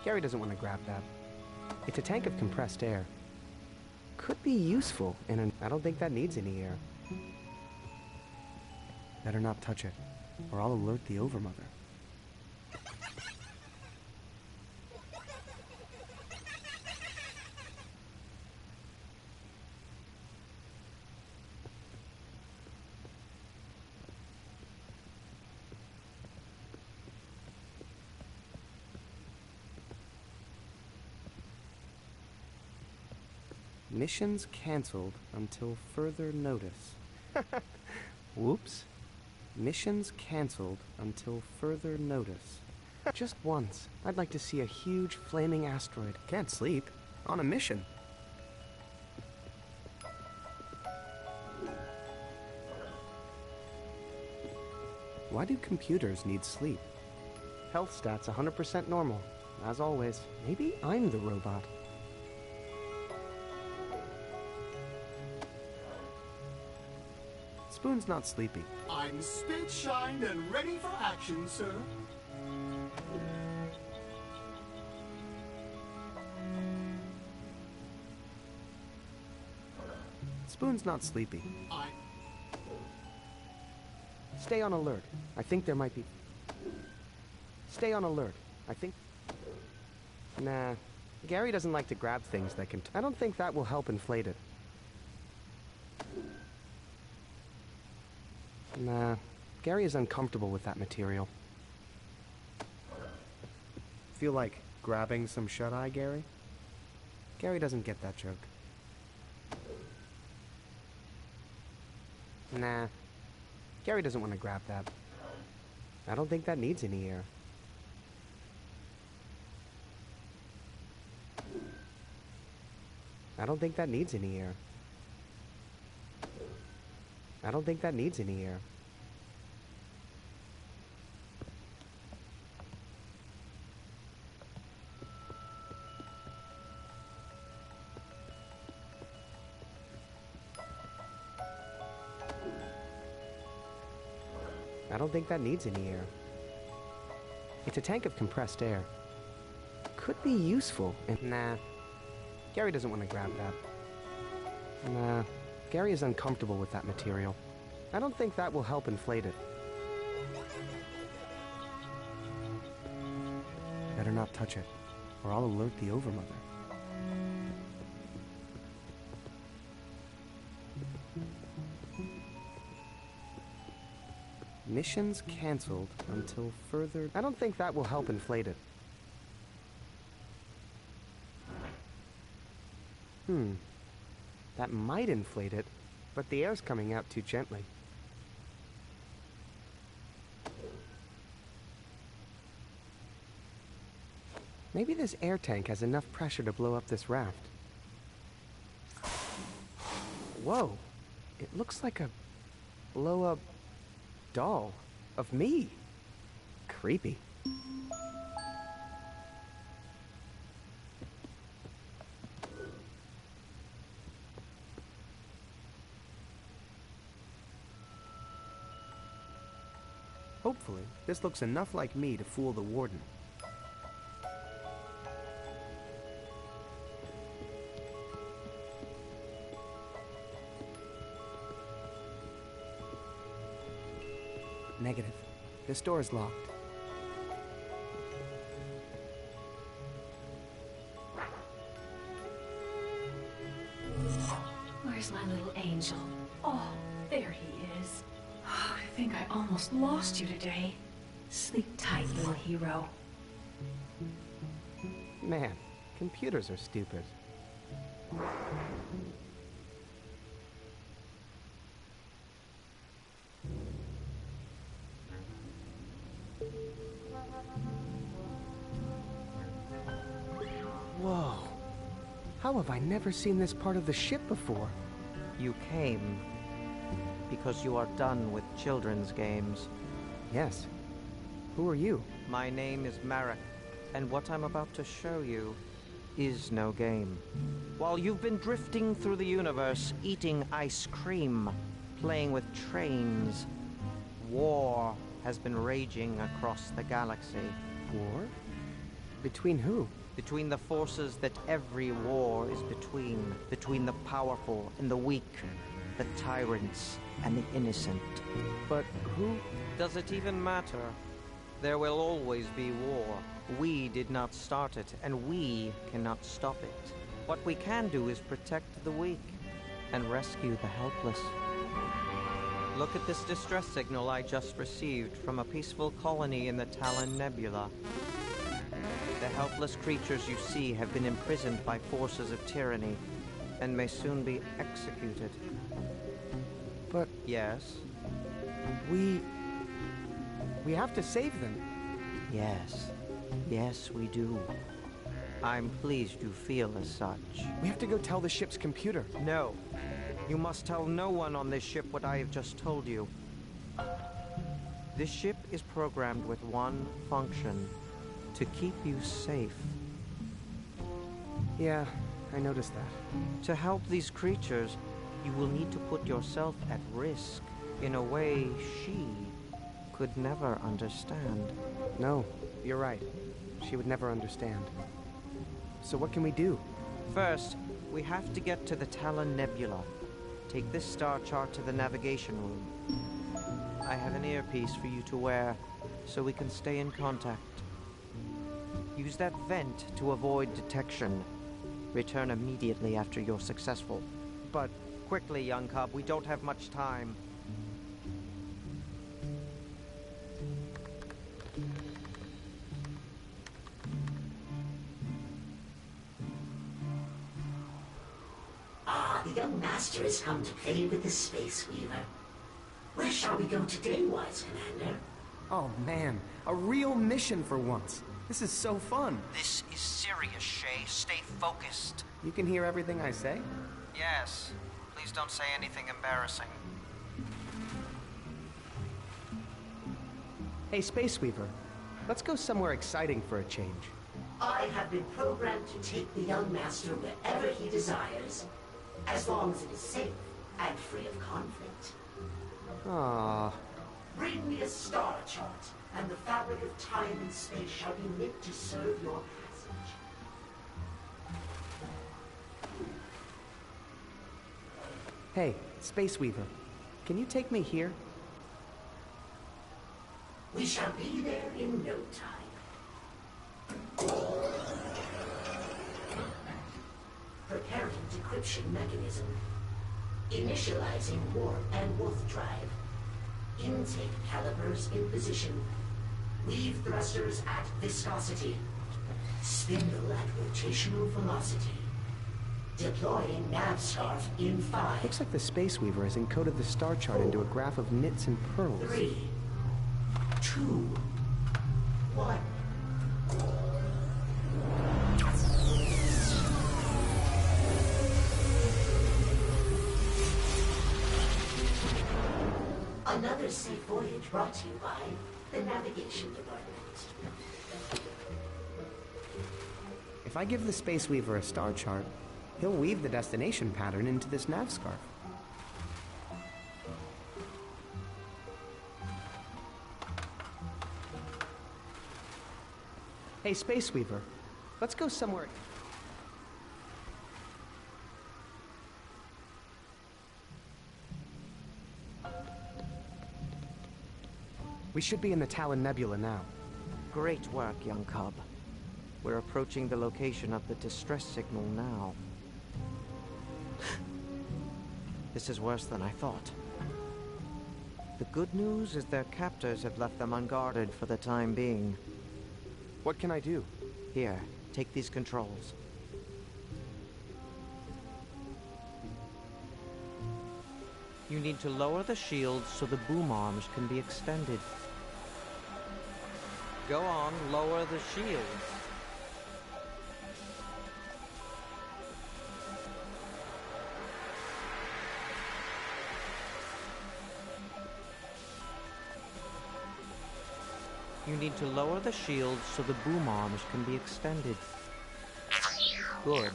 Gary doesn't want to grab that. It's a tank of compressed air. Could be useful in an... I don't think that needs any air. Better not touch it, or I'll alert the Overmother. Missions canceled until further notice. Whoops. Missions canceled until further notice. Just once, I'd like to see a huge flaming asteroid. Can't sleep. On a mission. Why do computers need sleep? Health stats 100% normal. As always, maybe I'm the robot. Spoon's not sleepy. I'm spit shined and ready for action, sir. Spoon's not sleepy. Stay on alert. I think there might be... Stay on alert. I think... Nah. Gary doesn't like to grab things that can... I don't think that will help inflate it. Nah. Gary is uncomfortable with that material. Feel like Grabbing some shut-eye, Gary? Gary doesn't get that joke. Nah. Gary doesn't want to grab that. I don't think that needs any air. I don't think that needs any air. I don't think that needs any air. I don't think that needs any air. It's a tank of compressed air. Could be useful. Nah. Gary doesn't want to grab that. Nah. Gary is uncomfortable with that material. I don't think that will help inflate it. Better not touch it, or I'll alert the Overmother. Missions canceled until further... I don't think that will help inflate it. That might inflate it, but the air's coming out too gently. Maybe this air tank has enough pressure to blow up this raft. Whoa! It looks like a blow-up doll of me. Creepy. Hopefully, this looks enough like me to fool the warden. Negative. This door is locked. Where's my little angel? Oh, there he is. I think I almost lost you today. Sleep tight, little hero. Man, computers are stupid. Whoa. How have I never seen this part of the ship before? You came because you are done with children's games. Yes. Who are you? My name is Marek, and what I'm about to show you is no game. While you've been drifting through the universe, eating ice cream, playing with trains, war has been raging across the galaxy. War? Between who? Between the forces that every war is between. Between the powerful and the weak, the tyrants and the innocent. But who? Does it even matter? There will always be war. We did not start it, and we cannot stop it. What we can do is protect the weak and rescue the helpless. Look at this distress signal I just received from a peaceful colony in the Talon Nebula. The helpless creatures you see have been imprisoned by forces of tyranny and may soon be executed. But... Yes? We have to save them. Yes. Yes, we do. I'm pleased you feel as such. We have to go tell the ship's computer. No. You must tell no one on this ship what I have just told you. This ship is programmed with one function: to keep you safe. Yeah, I noticed that. To help these creatures, you will need to put yourself at risk in a way she could never understand. No, you're right. She would never understand. So what can we do? First, we have to get to the Talon Nebula. Take this star chart to the navigation room. I have an earpiece for you to wear, so we can stay in contact. Use that vent to avoid detection. Return immediately after you're successful. But quickly, young cub, we don't have much time. the young master has come to play with the Space Weaver. Where shall we go today, wise commander? Oh man, a real mission for once. This is so fun. This is serious, Shay. Stay focused. You can hear everything I say? Yes. Please don't say anything embarrassing. Hey, Space Weaver. Let's go somewhere exciting for a change. I have been programmed to take the young master wherever he desires, as long as it is safe and free of conflict. Aww. Bring me a star chart, and the fabric of time and space shall be knit to serve your passage. Hey, Space Weaver. Can you take me here? We shall be there in no time. Preparing decryption mechanism. Initializing warp and wolf drive. Intake calipers in position. Weave thrusters at viscosity. Spindle at rotational velocity. Deploying nav scarf in 5. Looks like the Space Weaver has encoded the star chart into a graph of knits and pearls. 3, 2, 1. Another safe voyage brought to you by the Navigation Department. If I give the Space Weaver a star chart, he'll weave the destination pattern into this nav scarf. Hey, Space Weaver, let's go somewhere. We should be in the Talon Nebula now. Great work, young cub. We're approaching the location of the distress signal now. This is worse than I thought. The good news is their captors have left them unguarded for the time being. What can I do? Here, take these controls. You need to lower the shields so the boom arms can be extended. Go on, lower the shields. You need to lower the shields so the boom arms can be extended. Good.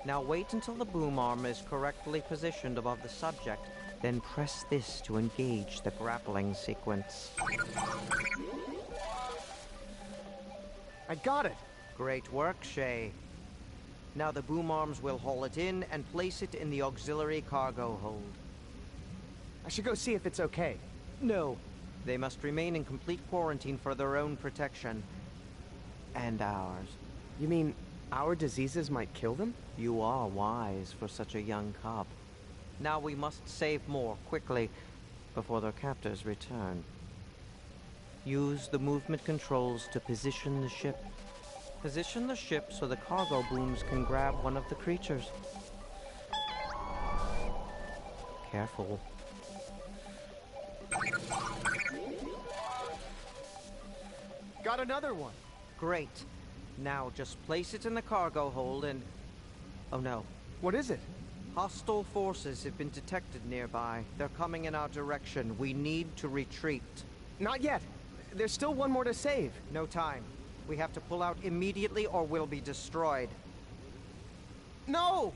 Now wait until the boom arm is correctly positioned above the subject, then press this to engage the grappling sequence. I got it! Great work, Shay. Now the boom arms will haul it in and place it in the auxiliary cargo hold. I should go see if it's okay. No. They must remain in complete quarantine for their own protection. And ours. You mean our diseases might kill them? You are wise for such a young cub. Now we must save more, quickly, before their captors return. Use the movement controls to position the ship. Position the ship so the cargo booms can grab one of the creatures. Careful. Got another one! Great. Now just place it in the cargo hold and... Oh no. What is it? Hostile forces have been detected nearby. They're coming in our direction. We need to retreat. Not yet. There's still one more to save. No time. We have to pull out immediately or we'll be destroyed. No!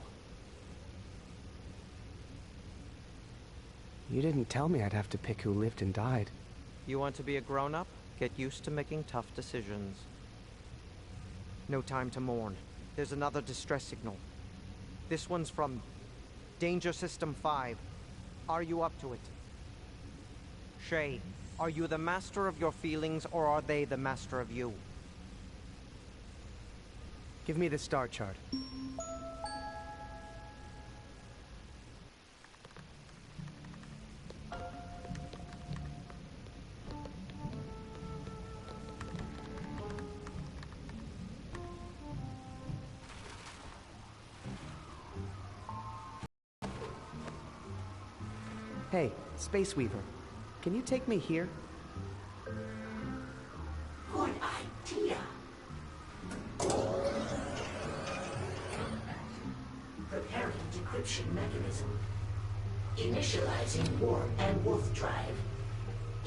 You didn't tell me I'd have to pick who lived and died. You want to be a grown-up? Get used to making tough decisions. No time to mourn. There's another distress signal. This one's from Danger System 5. Are you up to it? Shay, are you the master of your feelings or are they the master of you? Give me the star chart. Hey, Space Weaver. Can you take me here? Good idea. Preparing decryption mechanism. Initializing warp and wolf drive.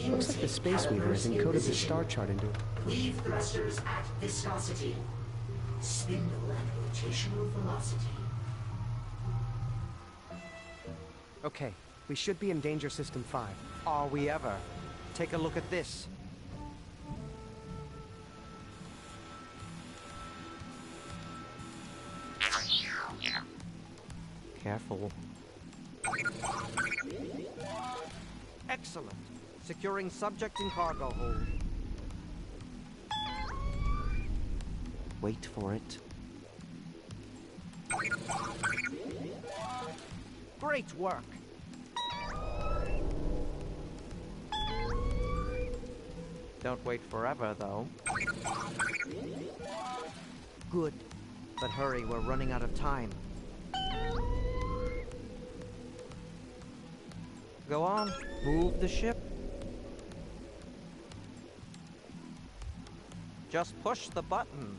Looks like the Space Weaver has encoded the star chart into it. Weave thrusters at viscosity. Spindle at rotational velocity. Okay, we should be in Danger System 5. Are we ever? Take a look at this. Careful. Excellent. Securing subject in cargo hold. Wait for it. Great work! Don't wait forever, though. Good. But hurry, we're running out of time. Go on, move the ship. Just push the button.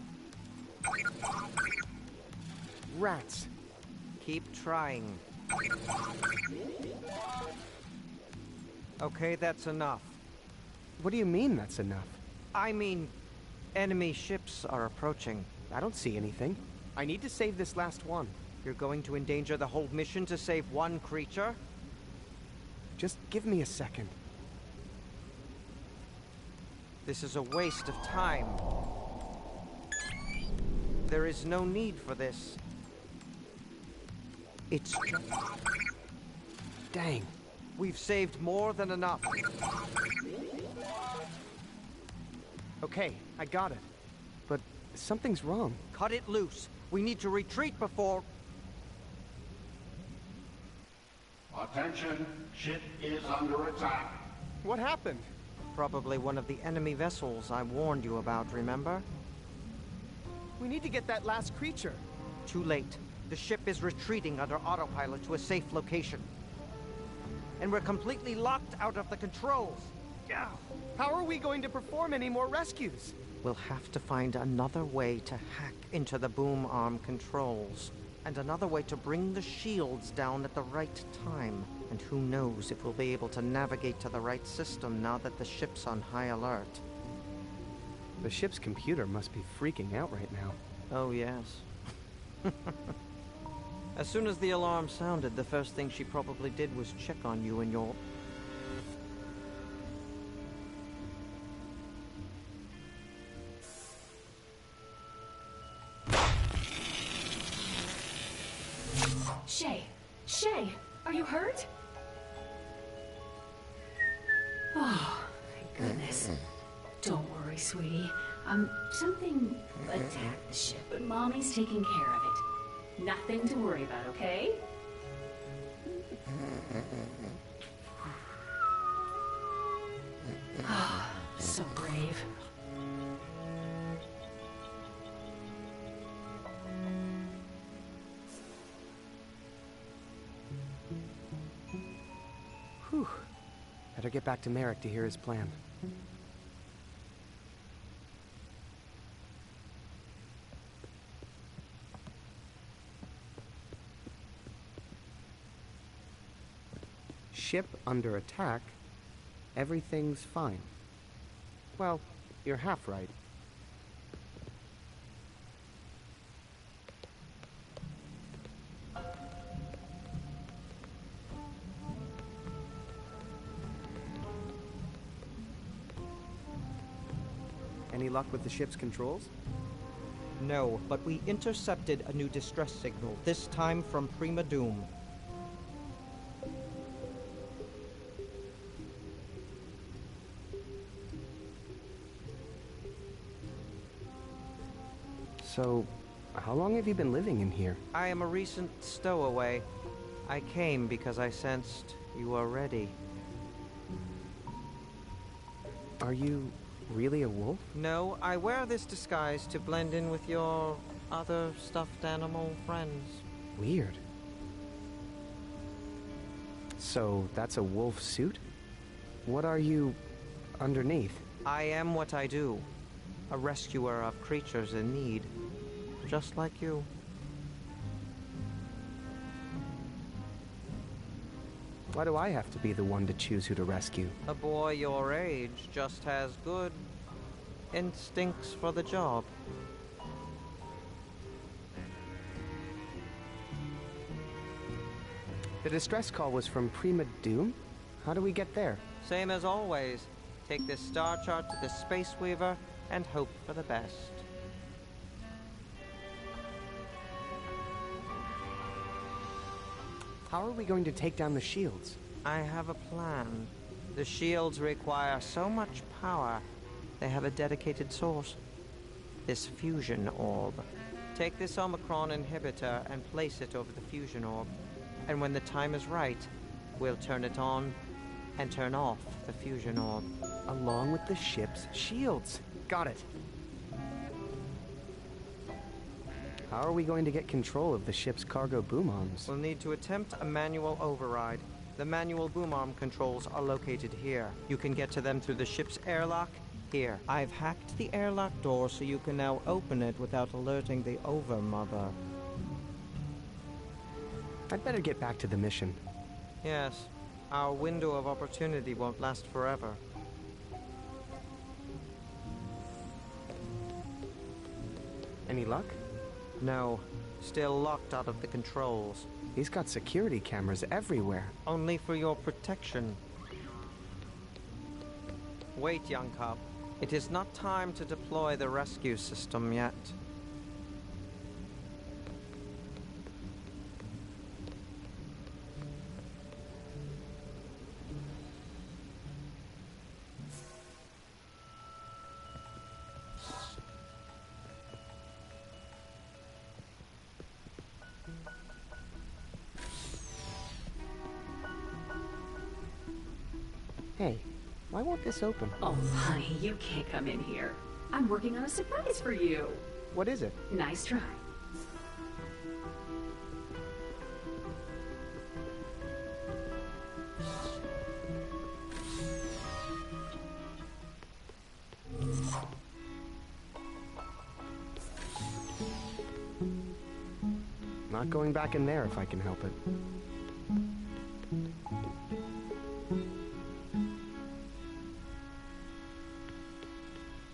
Rats. Keep trying. Okay, that's enough. What do you mean that's enough? I mean, enemy ships are approaching. I don't see anything. I need to save this last one. You're going to endanger the whole mission to save one creature? Just give me a second. This is a waste of time. There is no need for this. It's... Dang. We've saved more than enough. Okay, I got it. But something's wrong. Cut it loose. We need to retreat before... Attention, ship is under attack. What happened? Probably one of the enemy vessels I warned you about, remember? We need to get that last creature. Too late. The ship is retreating under autopilot to a safe location. And we're completely locked out of the controls. How are we going to perform any more rescues? We'll have to find another way to hack into the boom arm controls. And another way to bring the shields down at the right time. And who knows if we'll be able to navigate to the right system now that the ship's on high alert. The ship's computer must be freaking out right now. Oh, yes. As soon as the alarm sounded, the first thing she probably did was check on you and your... Shay, are you hurt? Oh, thank goodness. Don't worry, sweetie. Something attacked the ship, but Mommy's taking care of it. Nothing to worry about, okay? Ah, so brave. Whew. Better get back to Merrick to hear his plan. Ship under attack. Everything's fine. Well, you're half right. Any luck with the ship's controls? No, but we intercepted a new distress signal, this time from Prima Doom. So, how long have you been living in here? I am a recent stowaway. I came because I sensed you were ready. Are you really a wolf? No, I wear this disguise to blend in with your other stuffed animal friends. Weird. So that's a wolf suit? What are you underneath? I am what I do. A rescuer of creatures in need. Just like you. Why do I have to be the one to choose who to rescue? A boy your age just has good instincts for the job. The distress call was from Prima Doom? How do we get there? Same as always. Take this star chart to the Space Weaver and hope for the best. How are we going to take down the shields? I have a plan. The shields require so much power, they have a dedicated source. This fusion orb. Take this Omicron inhibitor and place it over the fusion orb. And when the time is right, we'll turn it on and turn off the fusion orb. Along with the ship's shields. Got it. How are we going to get control of the ship's cargo boom arms? We'll need to attempt a manual override. The manual boom arm controls are located here. You can get to them through the ship's airlock here. I've hacked the airlock door so you can now open it without alerting the Overmother. I'd better get back to the mission. Yes, our window of opportunity won't last forever. Any luck? No, still locked out of the controls. He's got security cameras everywhere. Only for your protection. Wait, young cub. It is not time to deploy the rescue system yet. Hey, why won't this open? Oh, honey, you can't come in here. I'm working on a surprise for you. What is it? Nice try. Not going back in there if I can help it.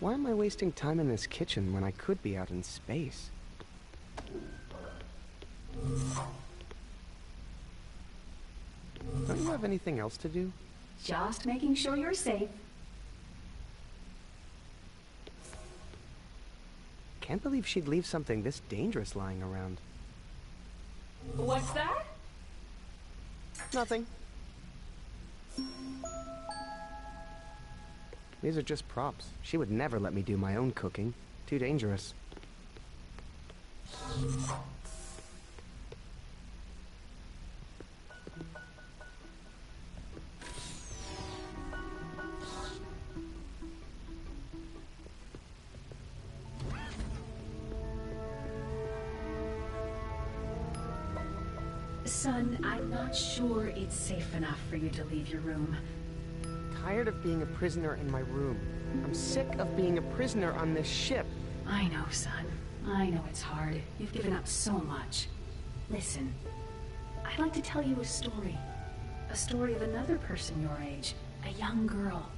Why am I wasting time in this kitchen when I could be out in space? Don't you have anything else to do? Just making sure you're safe. Can't believe she'd leave something this dangerous lying around. What's that? Nothing. These are just props. She would never let me do my own cooking. Too dangerous. Son, I'm not sure it's safe enough for you to leave your room. Tired of being a prisoner in my room. I'm sick of being a prisoner on this ship. I know, son. I know it's hard. You've given up so much. Listen, I'd like to tell you a story. A story of another person your age. A young girl.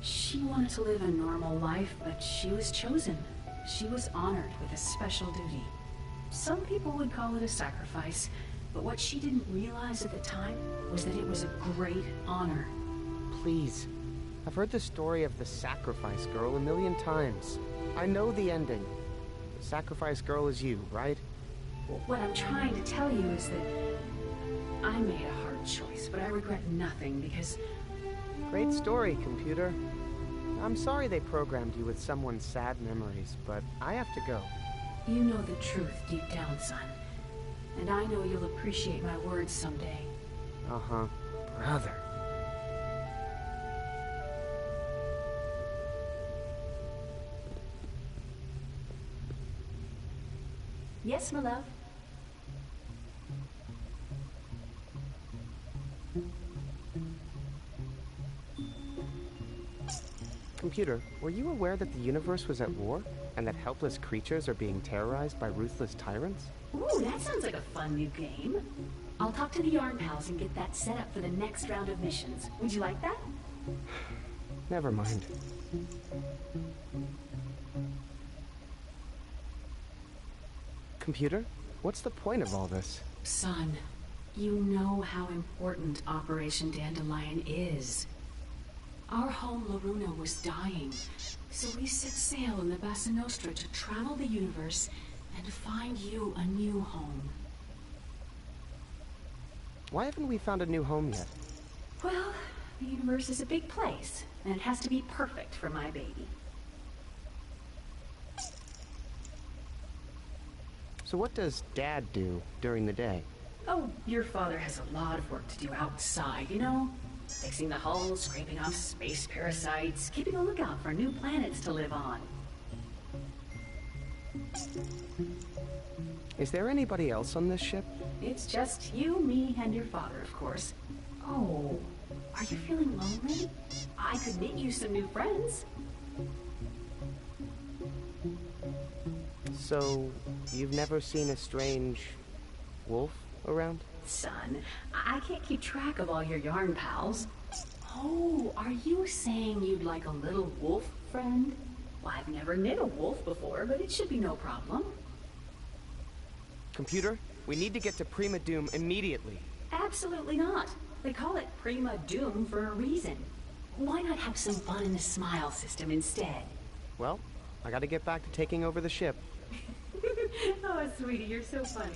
She wanted to live a normal life, but she was chosen. She was honored with a special duty. Some people would call it a sacrifice, but what she didn't realize at the time was that it was a great honor. Please. I've heard the story of the Sacrifice Girl a million times. I know the ending. The Sacrifice Girl is you, right? What I'm trying to tell you is that I made a hard choice, but I regret nothing because... Great story, computer. I'm sorry they programmed you with someone's sad memories, but I have to go. You know the truth deep down, son. And I know you'll appreciate my words someday. Uh-huh. Brother. Yes, my love? Computer, were you aware that the universe was at war? And that helpless creatures are being terrorized by ruthless tyrants? Ooh, that sounds like a fun new game. I'll talk to the Yarn Pals and get that set up for the next round of missions. Would you like that? Never mind. Computer, what's the point of all this? Son, you know how important Operation Dandelion is. Our home, Loruna, was dying, so we set sail in the Bassa Nostra to travel the universe and find you a new home. Why haven't we found a new home yet? Well, the universe is a big place, and it has to be perfect for my baby. So what does Dad do during the day? Oh, your father has a lot of work to do outside, you know? Fixing the hull, scraping off space parasites, keeping a lookout for new planets to live on. Is there anybody else on this ship? It's just you, me, and your father, of course. Oh, are you feeling lonely? I could meet you some new friends. So, you've never seen a strange wolf around? Son, I can't keep track of all your Yarn Pals. Oh, are you saying you'd like a little wolf friend? Well, I've never knit a wolf before, but it should be no problem. Computer, we need to get to Prima Doom immediately. Absolutely not. They call it Prima Doom for a reason. Why not have some fun in the Smile system instead? Well, I gotta get back to taking over the ship. Oh, sweetie, you're so funny.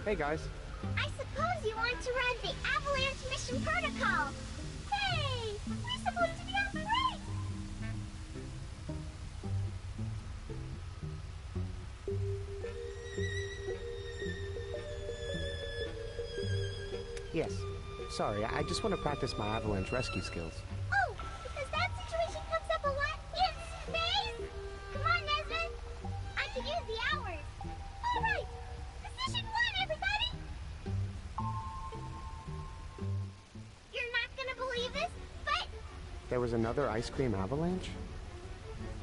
Hey guys. I suppose you want to run the Avalanche Mission Protocol. Hey, we're supposed to be on break. Yes. Sorry, I just want to practice my avalanche rescue skills. Oh, because that situation comes up a lot in space. Come on, Nesmond. I can use the hours. All right. Position 1, everybody! You're not gonna believe this, but... There was another ice cream avalanche?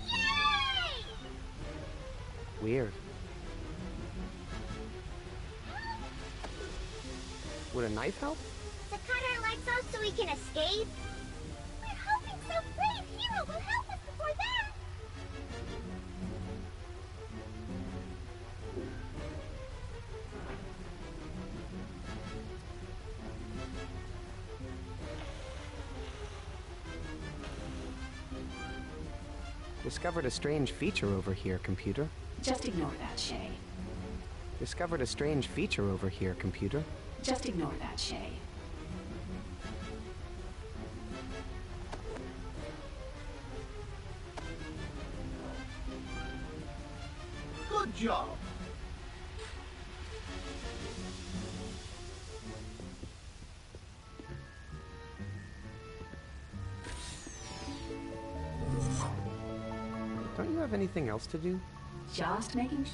Yay! Weird. Would a knife help? To cut our legs off so we can escape? We're hoping some brave hero will help us before that! Discovered a strange feature over here, computer. Just ignore that, Shay. Discovered a strange feature over here, computer. Just ignore that, Shay. Good job. Don't you have anything else to do? Just making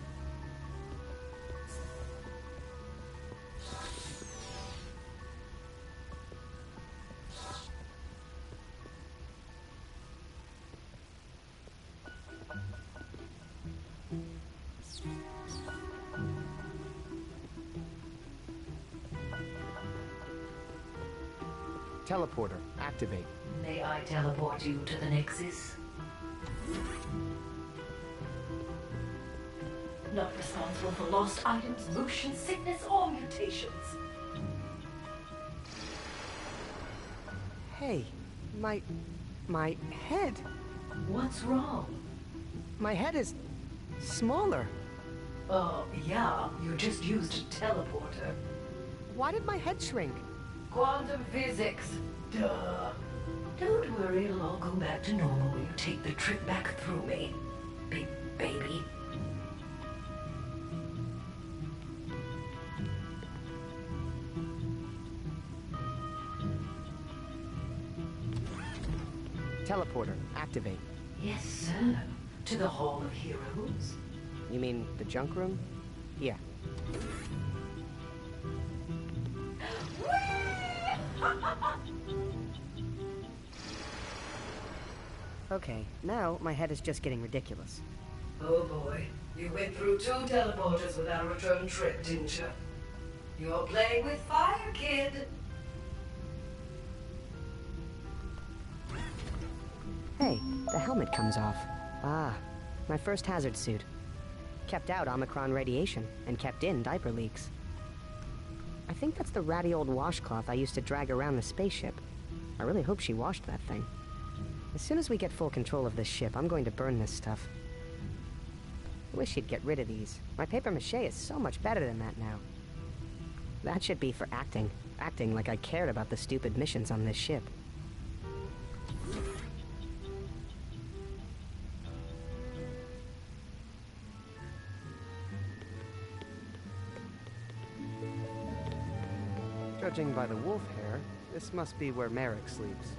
Teleporter, activate. May I teleport you to the Nexus? Not responsible for lost items, motion sickness, or mutations. Hey, my head. What's wrong? My head is smaller. Yeah, you just used a teleporter. Why did my head shrink? Quantum physics. Duh. Don't worry, it'll all go back to normal when you take the trip back through me. Big baby. Teleporter, activate. Yes, sir. To the Hall of Heroes. You mean the junk room? Yeah. Okay, now my head is just getting ridiculous. Oh boy, you went through 2 teleporters without a return trip, didn't you? You're playing with fire, kid. Hey, the helmet comes off. Ah, my first hazard suit. Kept out Omicron radiation, and kept in diaper leaks. I think that's the ratty old washcloth I used to drag around the spaceship. I really hope she washed that thing. As soon as we get full control of this ship, I'm going to burn this stuff. I wish she'd get rid of these. My papier-mâché is so much better than that now. That should be for acting. Acting like I cared about the stupid missions on this ship. Judging by the wolf hair, this must be where Merrick sleeps.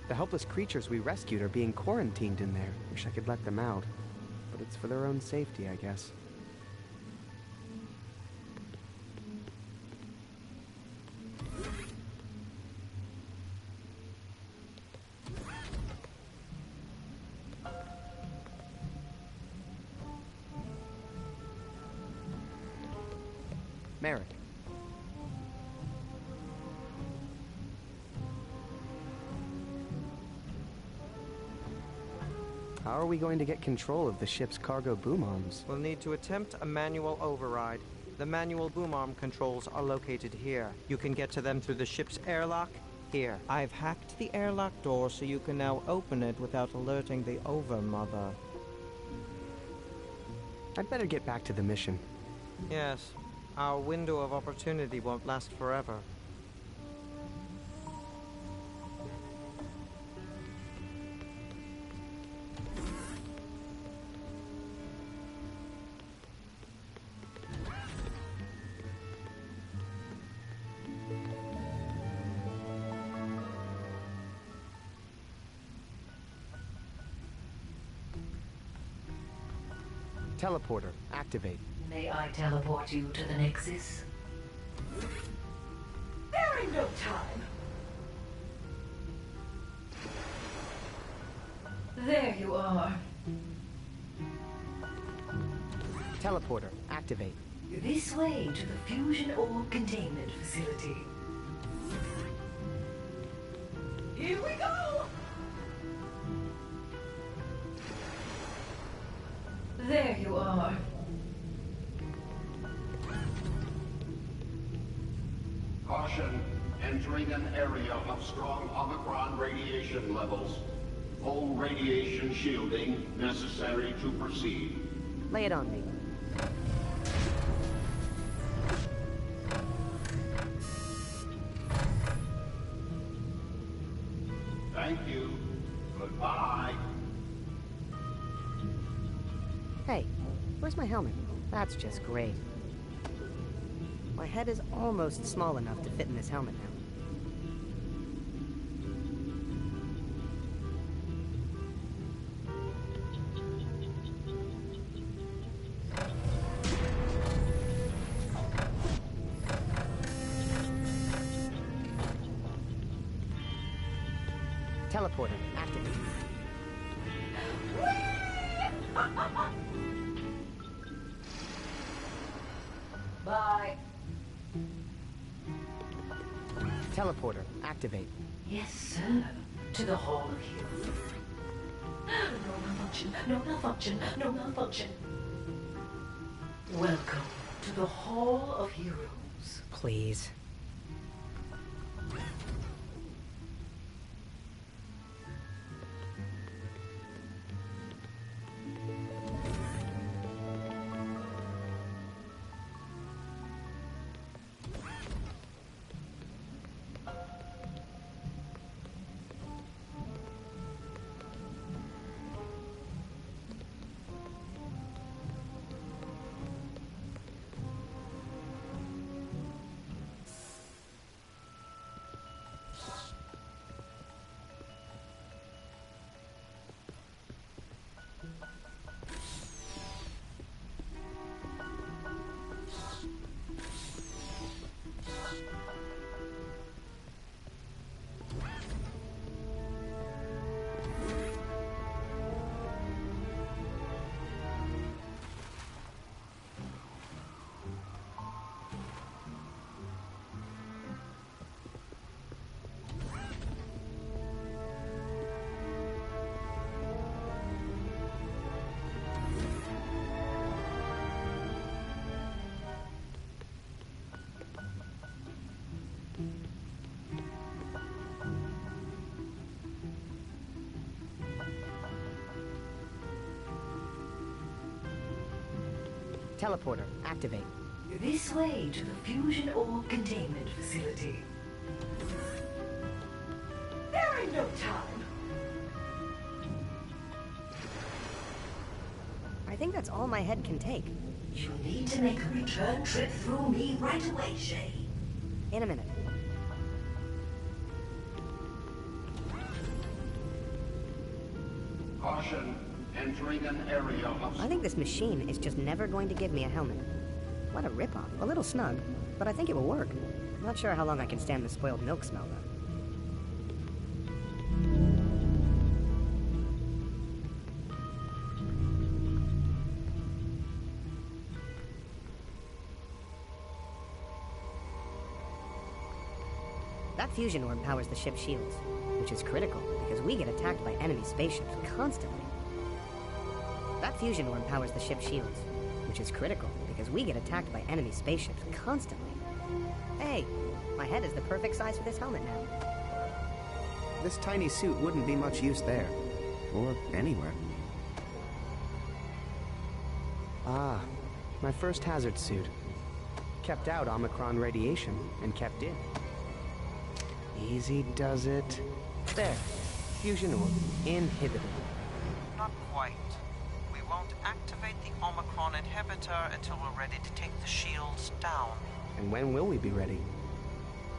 The helpless creatures we rescued are being quarantined in there. Wish I could let them out. But it's for their own safety, I guess. Merrick. How are we going to get control of the ship's cargo boom arms? We'll need to attempt a manual override. The manual boom arm controls are located here. You can get to them through the ship's airlock here. I've hacked the airlock door so you can now open it without alerting the Overmother. I'd better get back to the mission. Yes, our window of opportunity won't last forever. Teleporter, activate. May I teleport you to the Nexus? There ain't no time. There you are. Teleporter, activate. This way to the fusion orb containment facility. Here we go! There you are. Caution, entering an area of strong Omicron radiation levels. Full radiation shielding necessary to proceed. Lay it on me. Thank you. Goodbye. Hey, where's my helmet? That's just great. My head is almost small enough to fit in this helmet now. Teleporter, activate. Bye. Teleporter, activate. Yes, sir. To the Hall of Heroes. No malfunction, no malfunction, no malfunction. Welcome to the Hall of Heroes. Please. Teleporter, activate. This way to the fusion orb containment facility. There ain't no time. I think that's all my head can take. You need to make a return trip through me right away, Shay. In a minute. Caution, entering an area of... I think this machine is just never going to give me a helmet. What a ripoff. A little snug, but I think it will work. I'm not sure how long I can stand the spoiled milk smell, though. That fusion orb powers the ship's shields, which is critical because we get attacked by enemy spaceships constantly. That fusion orb powers the ship's shields, which is critical because we get attacked by enemy spaceships constantly. Hey, my head is the perfect size for this helmet now. This tiny suit wouldn't be much use there, or anywhere. Ah, my first hazard suit. Kept out Omicron radiation and kept in. Easy does it. There. Fusion orb inhibited. Not quite. We won't activate the Omicron inhibitor until we're ready to take the shields down. And when will we be ready?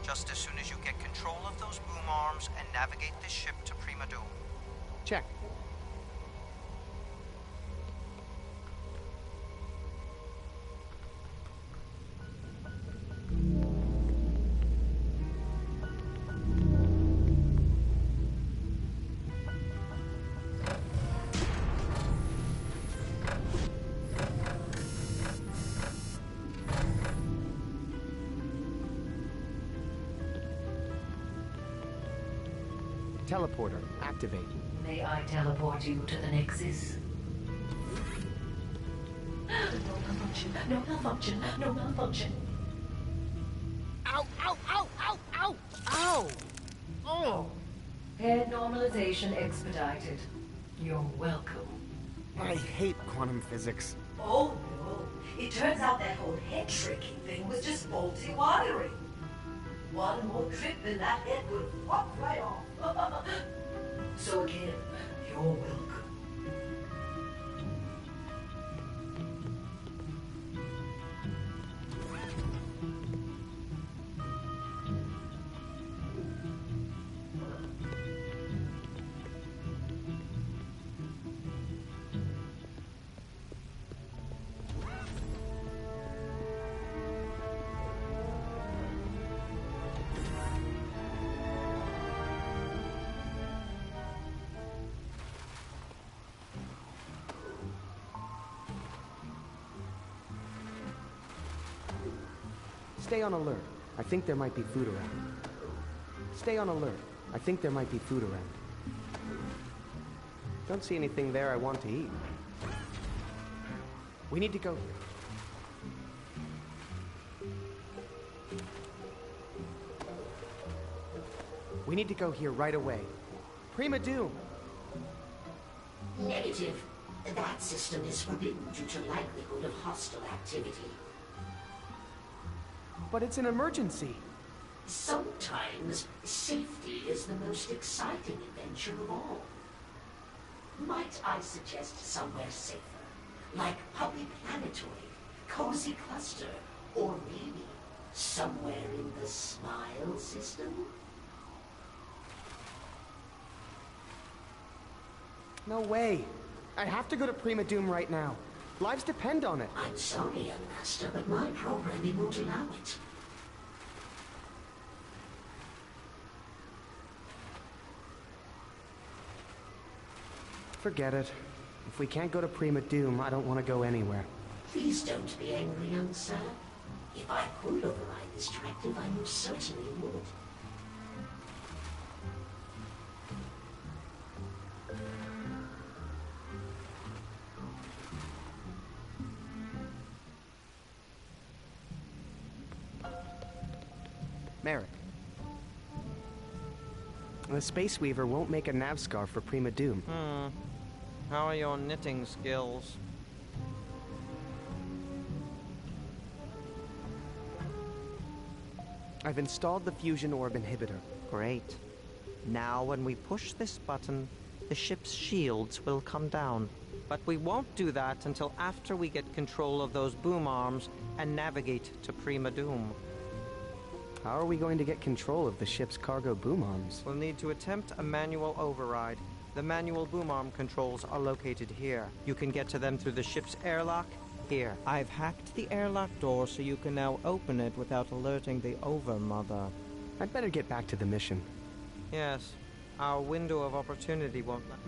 Just as soon as you get control of those boom arms and navigate the ship to Prima Doom. Check. Teleporter, activate. May I teleport you to the Nexus? No malfunction, no malfunction, no malfunction. Ow, ow, ow, ow, ow, ow! Oh! Head normalization expedited. You're welcome. I hate quantum physics. Oh no, it turns out that whole head tricking thing was just faulty wiring. One more trip and that head would pop right off. So again, you're welcome. Stay on alert. I think there might be food around. Stay on alert. I think there might be food around. Don't see anything there I want to eat. We need to go. We need to go here right away. Prima Doom! Negative. That system is forbidden due to likelihood of hostile activity. But it's an emergency. Sometimes safety is the most exciting adventure of all. Might I suggest somewhere safer? Like Puppy Planetoid, Cozy Cluster, or maybe somewhere in the Smile System? No way. I have to go to Prima Doom right now. Lives depend on it. I'm sorry, young master, but my programming won't allow it. Forget it. If we can't go to Prima Doom, I don't want to go anywhere. Please don't be angry, young sir. If I could override this directive, I most certainly would. Merrick. The Space Weaver won't make a nav scarf for Prima Doom. How are your knitting skills? I've installed the fusion orb inhibitor. Great. Now when we push this button, the ship's shields will come down. But we won't do that until after we get control of those boom arms and navigate to Prima Doom. How are we going to get control of the ship's cargo boom arms? We'll need to attempt a manual override. The manual boom arm controls are located here. You can get to them through the ship's airlock. Here. I've hacked the airlock door so you can now open it without alerting the Overmother. I'd better get back to the mission. Yes. Our window of opportunity won't let...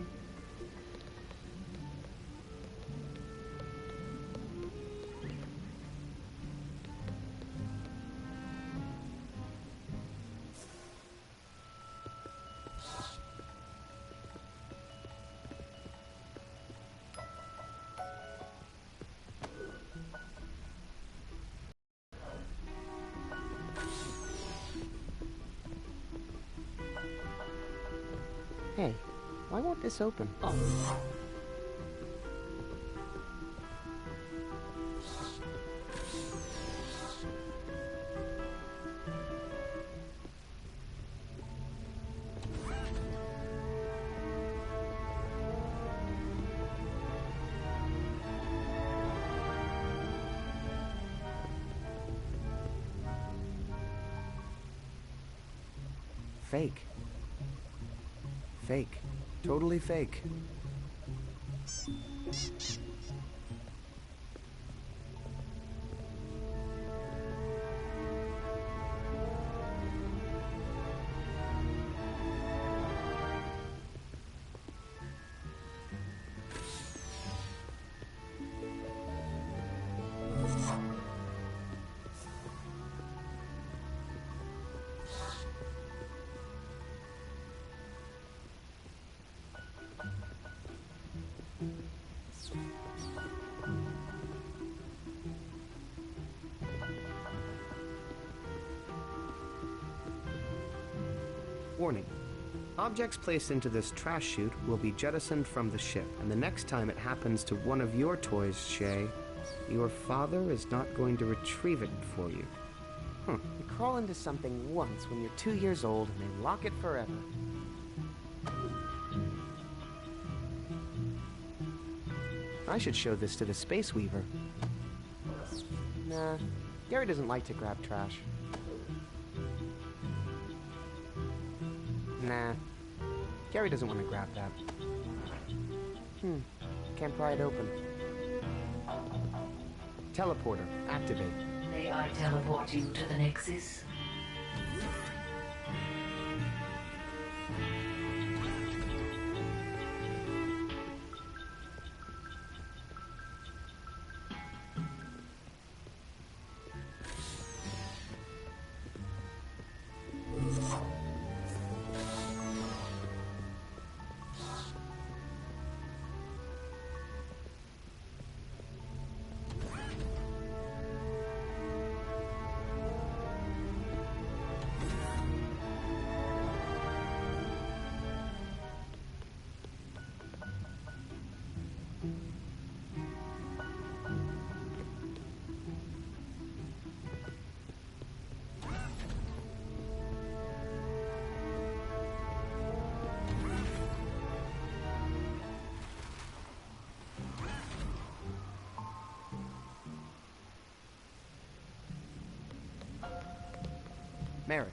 Hey, why won't this open? Oh. Fake. Fake. Totally fake. Warning. Objects placed into this trash chute will be jettisoned from the ship, and the next time it happens to one of your toys, Shay, your father is not going to retrieve it for you. You crawl into something once when you're 2 years old, and they lock it forever. I should show this to the Space Weaver. Nah, Gary doesn't like to grab trash. Nah, Gary doesn't want to grab that. Can't pry it open. Teleporter, activate. May I teleport you to the Nexus? Merrick.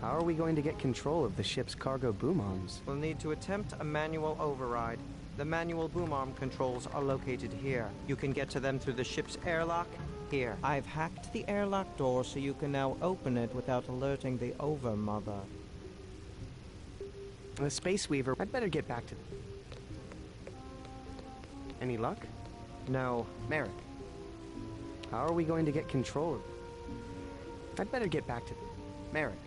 How are we going to get control of the ship's cargo boom arms? We'll need to attempt a manual override. The manual boom arm controls are located here. You can get to them through the ship's airlock. Here. I've hacked the airlock door so you can now open it without alerting the Overmother. The Space Weaver, I'd better get back to... Any luck? No. Merrick. How are we going to get control of... I'd better get back to... Merrick.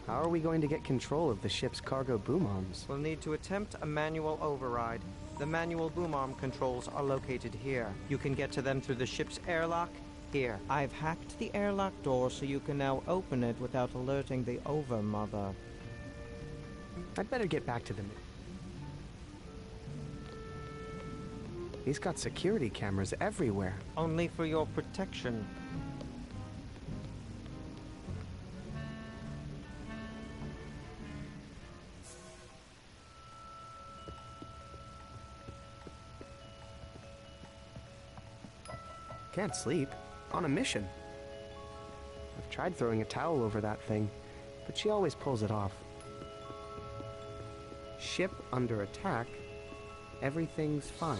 How are we going to get control of the ship's cargo boom arms? We'll need to attempt a manual override. The manual boom arm controls are located here. You can get to them through the ship's airlock. Here. I've hacked the airlock door so you can now open it without alerting the Overmother. I'd better get back to them. He's got security cameras everywhere. Only for your protection. Can't sleep. On a mission. I've tried throwing a towel over that thing, but she always pulls it off. Ship under attack, everything's fine.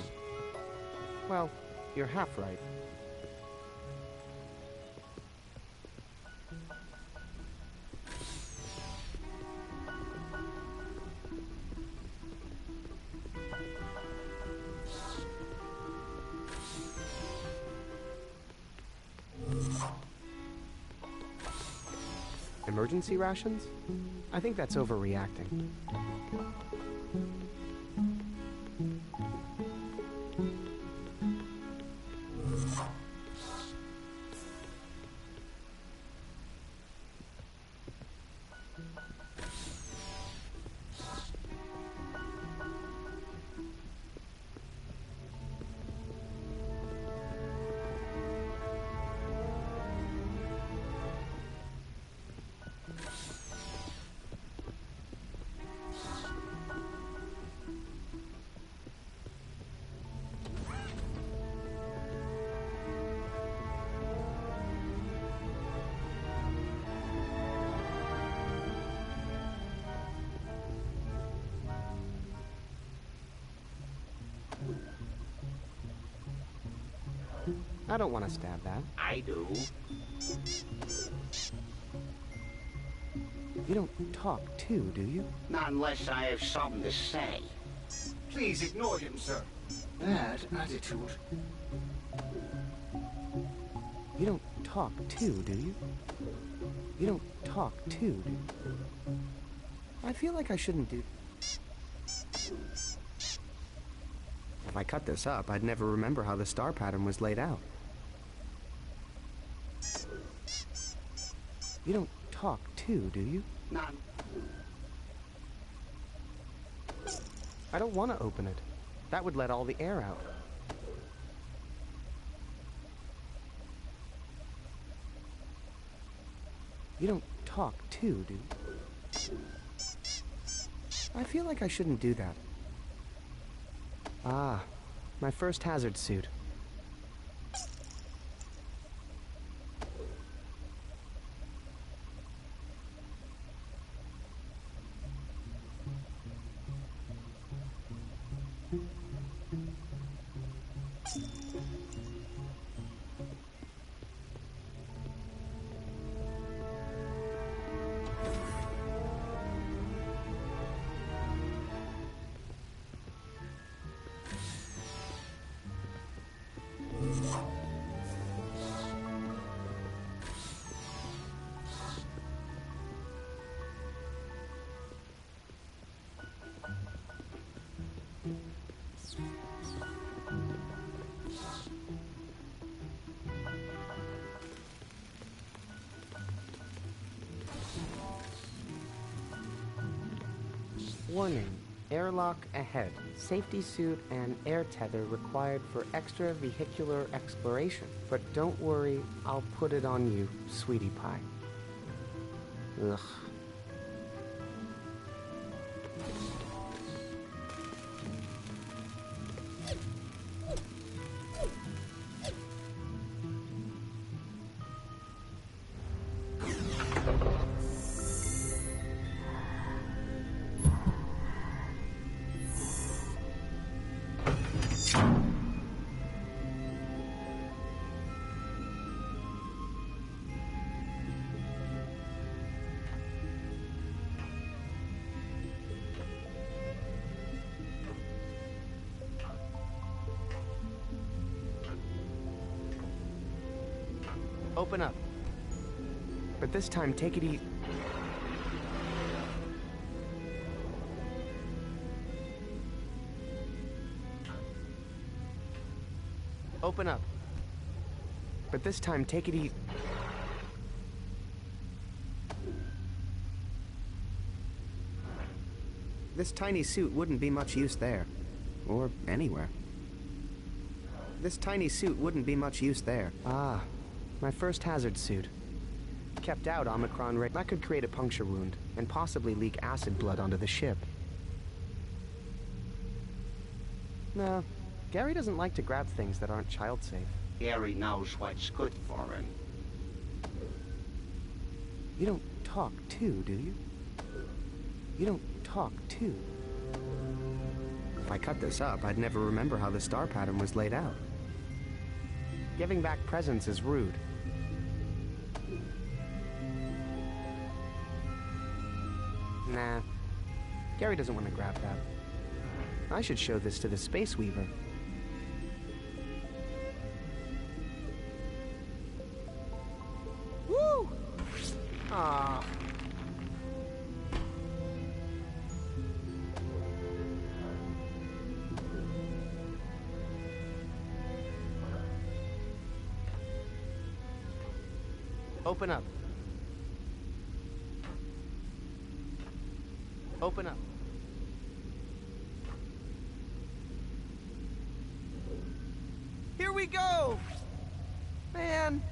Well, you're half right. Emergency rations? I think that's overreacting. I don't want to stab that. I do. You don't talk too, do you? Not unless I have something to say. Please ignore him, sir. Bad attitude. You don't talk too, do you? You don't talk too, do you? I feel like I shouldn't do... If I cut this up, I'd never remember how the star pattern was laid out. You don't talk too, do you? None. I don't want to open it. That would let all the air out. You don't talk too, do you? I feel like I shouldn't do that. Ah, my first hazard suit. Warning, airlock ahead. Safety suit and air tether required for extra vehicular exploration. But don't worry, I'll put it on you, sweetie pie. Ugh. Open up. But this time, take it easy. Open up. But this time, take it easy. This tiny suit wouldn't be much use there. Or anywhere. This tiny suit wouldn't be much use there. Ah. My first hazard suit. Kept out Omicron rate. That could create a puncture wound and possibly leak acid blood onto the ship. No, Gary doesn't like to grab things that aren't child safe. Gary knows what's good for him. You don't talk too, do you? You don't talk too. If I cut this up, I'd never remember how the star pattern was laid out. Giving back presents is rude. Nah. Gary doesn't want to grab that. I should show this to the Space Weaver. Woo! Aww. Open up. Open up. Here we go! Man.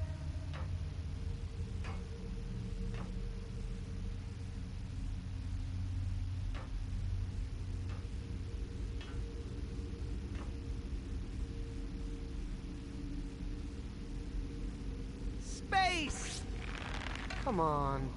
Space! Come on.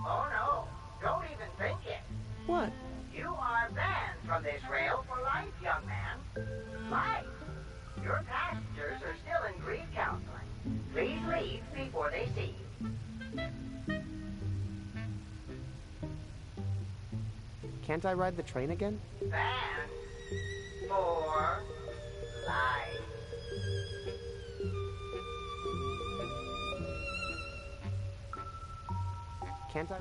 Oh no, don't even think it. What? You are banned from this rail for life, young man. Life. Your passengers are still in grief counseling. Please leave before they see you. Can't I ride the train again? Banned for life. Can't I?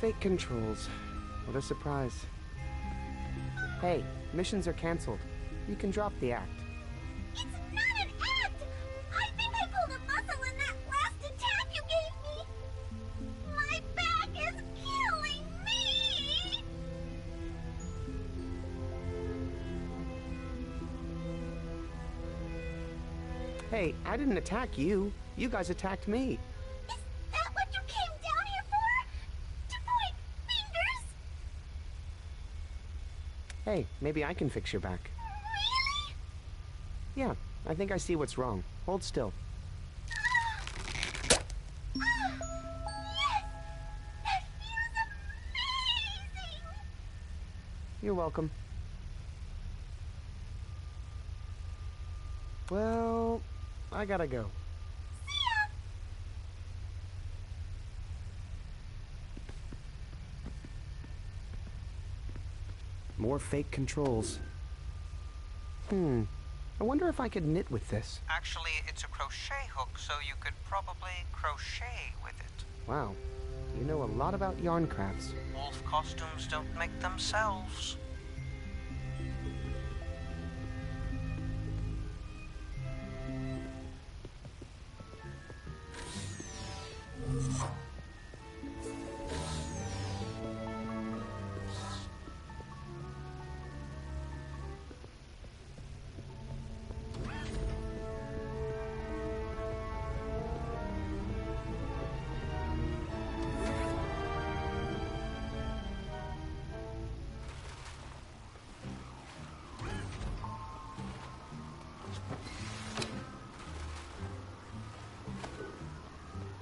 Fake controls. What a surprise. Hey, missions are canceled. You can drop the act. It's not an act! I think I pulled a muscle in that last attack you gave me! My back is killing me! Hey, I didn't attack you. You guys attacked me. Is that what you came down here for? To point fingers? Hey, maybe I can fix your back. Really? Yeah, I think I see what's wrong. Hold still. Yes! That feels amazing! You're welcome. Well, I gotta go. More fake controls. I wonder if I could knit with this. Actually, it's a crochet hook, so you could probably crochet with it. Wow, you know a lot about yarn crafts. Wolf costumes don't make themselves.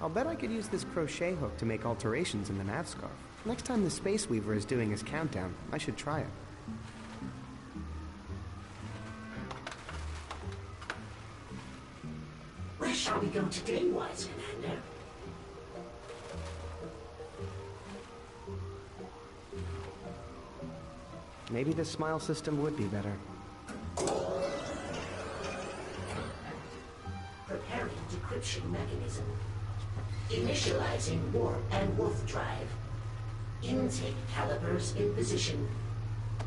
I'll bet I could use this crochet hook to make alterations in the nav scarf. Next time the Space Weaver is doing his countdown, I should try it. Where shall we go today, wise commander? Maybe the smile system would be better. Preparing decryption mechanism. Initializing warp and wolf drive. Intake calipers in position.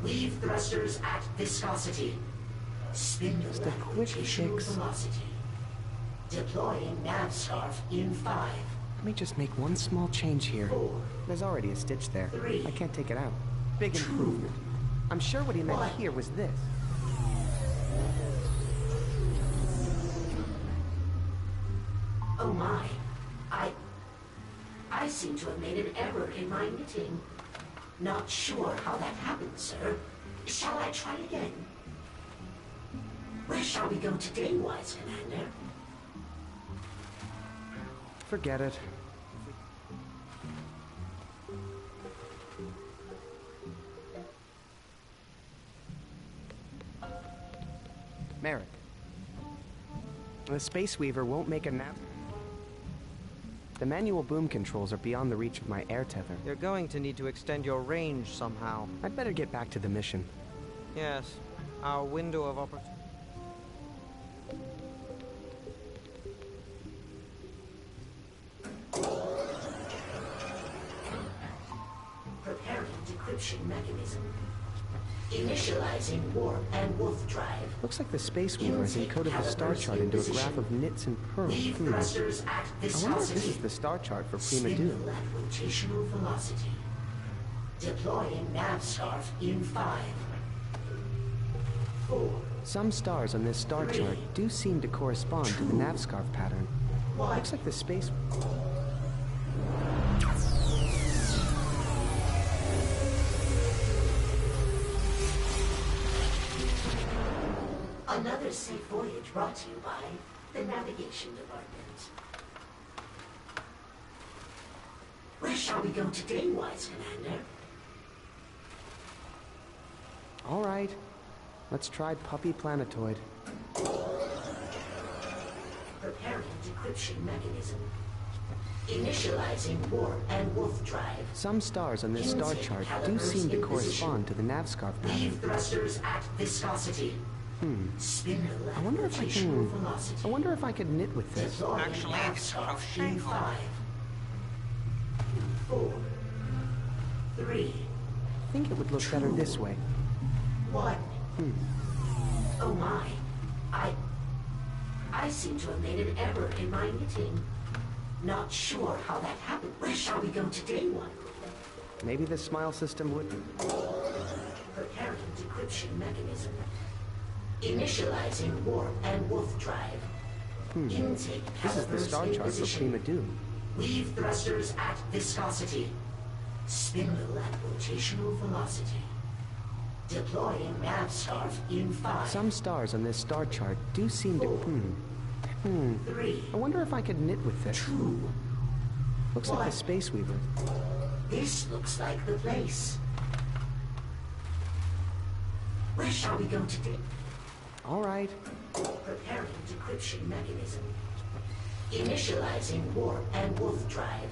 Weave thrusters at viscosity. Spindle Just a at quick rotational fix. velocity. Deploying nav scarf in 5. Let me just make one small change here. 4. There's already a stitch there. 3. I can't take it out. Big improvement. I'm sure what he meant 1. here was this. Oh my. I seem to have made an error in my knitting. Not sure how that happened, sir. Shall I try again? Where shall we go today, wise commander? Forget it. Merrick. The Space Weaver won't make a nap. The manual boom controls are beyond the reach of my air tether. You're going to need to extend your range somehow. I'd better get back to the mission. Yes, our window of opportunity. Preparing decryption mechanism. Initializing warp and wolf drive. Looks like the Space Weaver has encoded the star chart into a graph of knits and pearls. Weave thrusters at I wonder if this viscosity. is the star chart for Prima Spindle Doom. at rotational velocity. Deploying nav scarf in 5. 4. Some stars on this star chart do seem to correspond to the navscarf pattern. Looks like the space... Another safe voyage brought to you by the Navigation Department. Where shall we go today, wise commander? All right. Let's try Puppy Planetoid. Preparing decryption mechanism. Initializing warp and wolf drive. Some stars on this star chart do seem to correspond to the navscarf pattern. Weave thrusters at viscosity. Spindle I at wonder if I rotational can... velocity. I wonder if I could knit with this. Actually, it's crochet. 5. 4. 3. I think it would look better this way. 1. Oh my. I seem to have made an error in my knitting. Not sure how that happened. Where shall we go today, one? Maybe the smile system would... Preparing decryption mechanism. Initializing warp and wolf drive. Intake This is the calipers star in chart for position. Prima Doom. Weave thrusters at viscosity. Spindle at rotational velocity. Deploying nav scarf in 5. Some stars on this star chart do seem to... 3. I wonder if I could knit with this. 2. Looks like the Space Weaver. This looks like the place. Where shall we go today? All right. Preparing decryption mechanism. Initializing warp and wolf drive.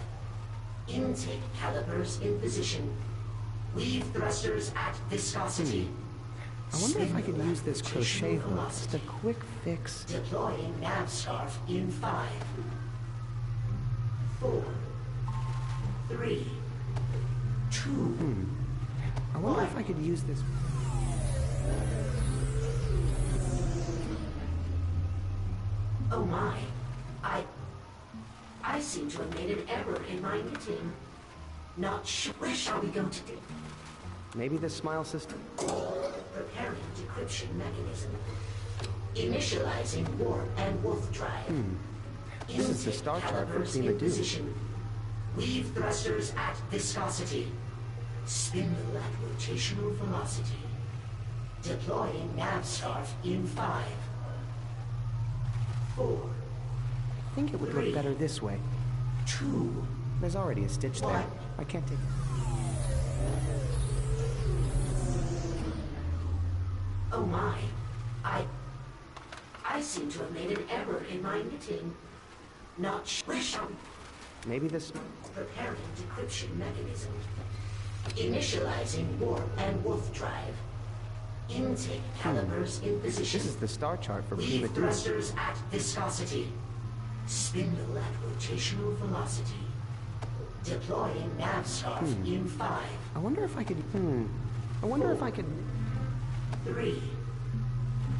Intake calipers in position. Weave thrusters at viscosity. I wonder if I could Spindle use at this rotational crochet hook. velocity. Just a quick fix. Deploying nav scarf in 5. 4. 3. 2. I wonder if I could use this... Oh my. I seem to have made an error in my knitting. Not sure. Where shall we go today? Maybe the smile system... Preparing decryption mechanism. Initializing warp and wolf drive. This is the Intake star chart for calipers Prima in Doom. position. Weave thrusters at viscosity. Spindle at rotational velocity. Deploying nav scarf in 5. 4. I think it would look better this way. 2. There's already a stitch there. I can't take it. Oh my. I seem to have made an error in my knitting. Not sure. Where shall we? Maybe this... Preparing decryption mechanism. Initializing warp and wolf drive. Intake calipers in position. This is the star chart for Prima Leave thrusters at viscosity. Spindle at rotational velocity. Deploying nav scarf in 5. I wonder if I could... I wonder if I could... 3.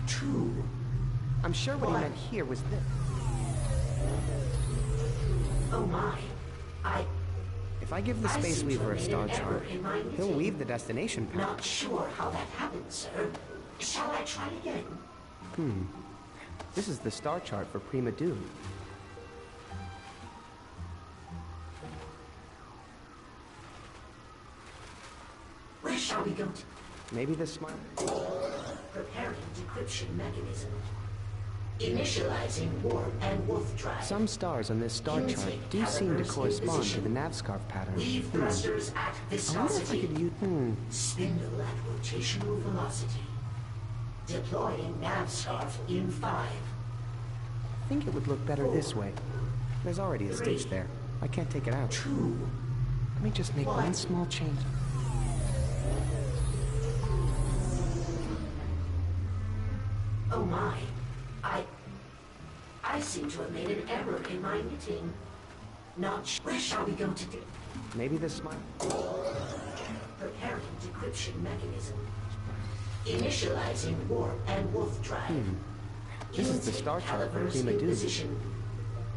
2. I'm sure what he meant here was this. Oh my. If I give the Space Weaver a star chart, he'll weave the destination path. Not sure how that happened, sir. Shall I try again? This is the star chart for Prima Doom. Where shall we go to? Maybe the smile... Preparing decryption mechanism. Initializing warp and wolf drive. Some stars on this star chart do seem to correspond to the nav scarf pattern. Leave thrusters at I wonder viscosity. if I could use... Spindle at rotational velocity. Deploying nav scarf in 5. I think it would look better this way. There's already a stitch there. I can't take it out. 2. Let me just make one small change. Oh my. I seem to have made an error in my knitting. Not sure. Where shall we go today? Maybe the smile... Preparing decryption mechanism. Initializing warp and wolf drive. This is the star chart for Prima Doom. Position.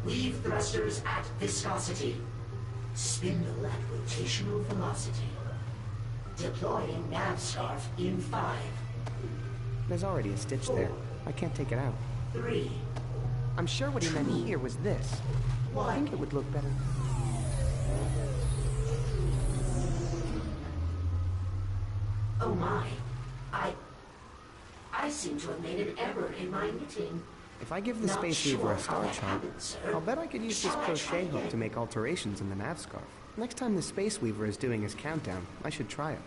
Leave thrusters at viscosity. Spindle at rotational velocity. Deploying nav scarf in 5. There's already a stitch there. I can't take it out. 3. I'm sure what he meant here was this. I think it would look better. Oh my. I seem to have made an error in my knitting. If I give the Space Weaver a star chart, I'll bet I could use this crochet hook to make alterations in the nav scarf. Next time the Space Weaver is doing his countdown, I should try it.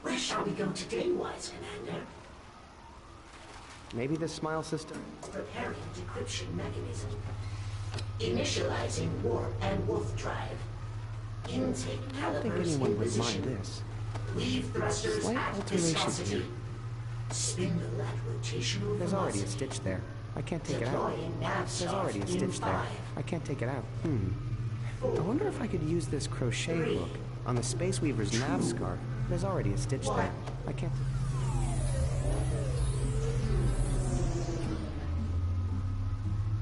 Where shall we go today, wise commander? Maybe the smile system? Preparing decryption mechanism. Initializing warp and wolf drive. Intake I don't think calipers anyone in would position. mind this. Leave thrusters Slight at alteration viscosity. here. Spindle at rotational There's already a velocity. stitch there. I can't take it out. Deploying nav There's already a scarf in stitch there. 5. I can't take it out. I wonder if I could use this crochet hook on the Space Weaver's nav scarf. There's already a stitch there. I can't...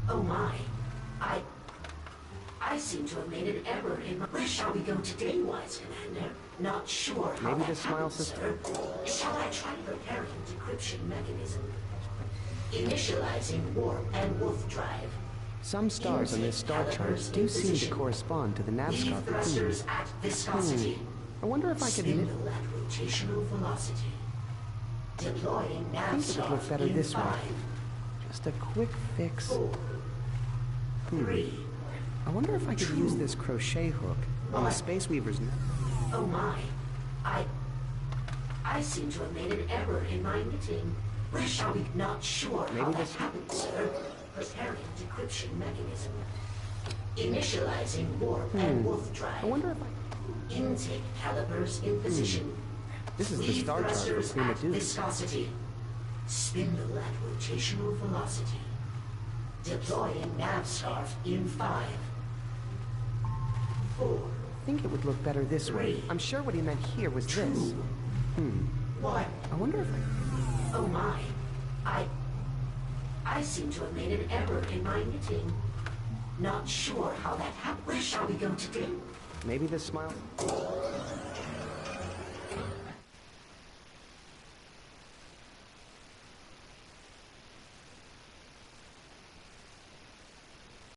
Oh my. I seem to have made an error in my... Where shall we go today, wise commander? Not sure how Maybe that the smile happened, system? sir. Shall I try preparing decryption mechanism? Initializing warp and wolf drive. Some stars on this star chart do seem to correspond to the nav Leave scarf. thrusters at viscosity. I wonder if I could knit... Spindle at rotational velocity. Deploying I nav think it would look scarf better in this way. 5. Just a quick fix. 4. 3. I wonder if I could use this crochet hook on the Space Weaver's... Oh my. I seem to have made an error in my knitting. Where shall we? Not sure how Maybe that this... happened, sir. Preparing decryption mechanism. Initializing warp and wolf drive. I wonder if I... Intake calipers in position. This is the Leave star chart for thrusters Prima at Doom. viscosity. Spindle at rotational velocity. Deploying nav scarf in 5. 4. I think it would look better this way. 3. I'm sure what he meant here was this. 1. I wonder if I... Oh my. I seem to have made an error in my knitting. Not sure how that happened. Where shall we go today? Maybe the smile...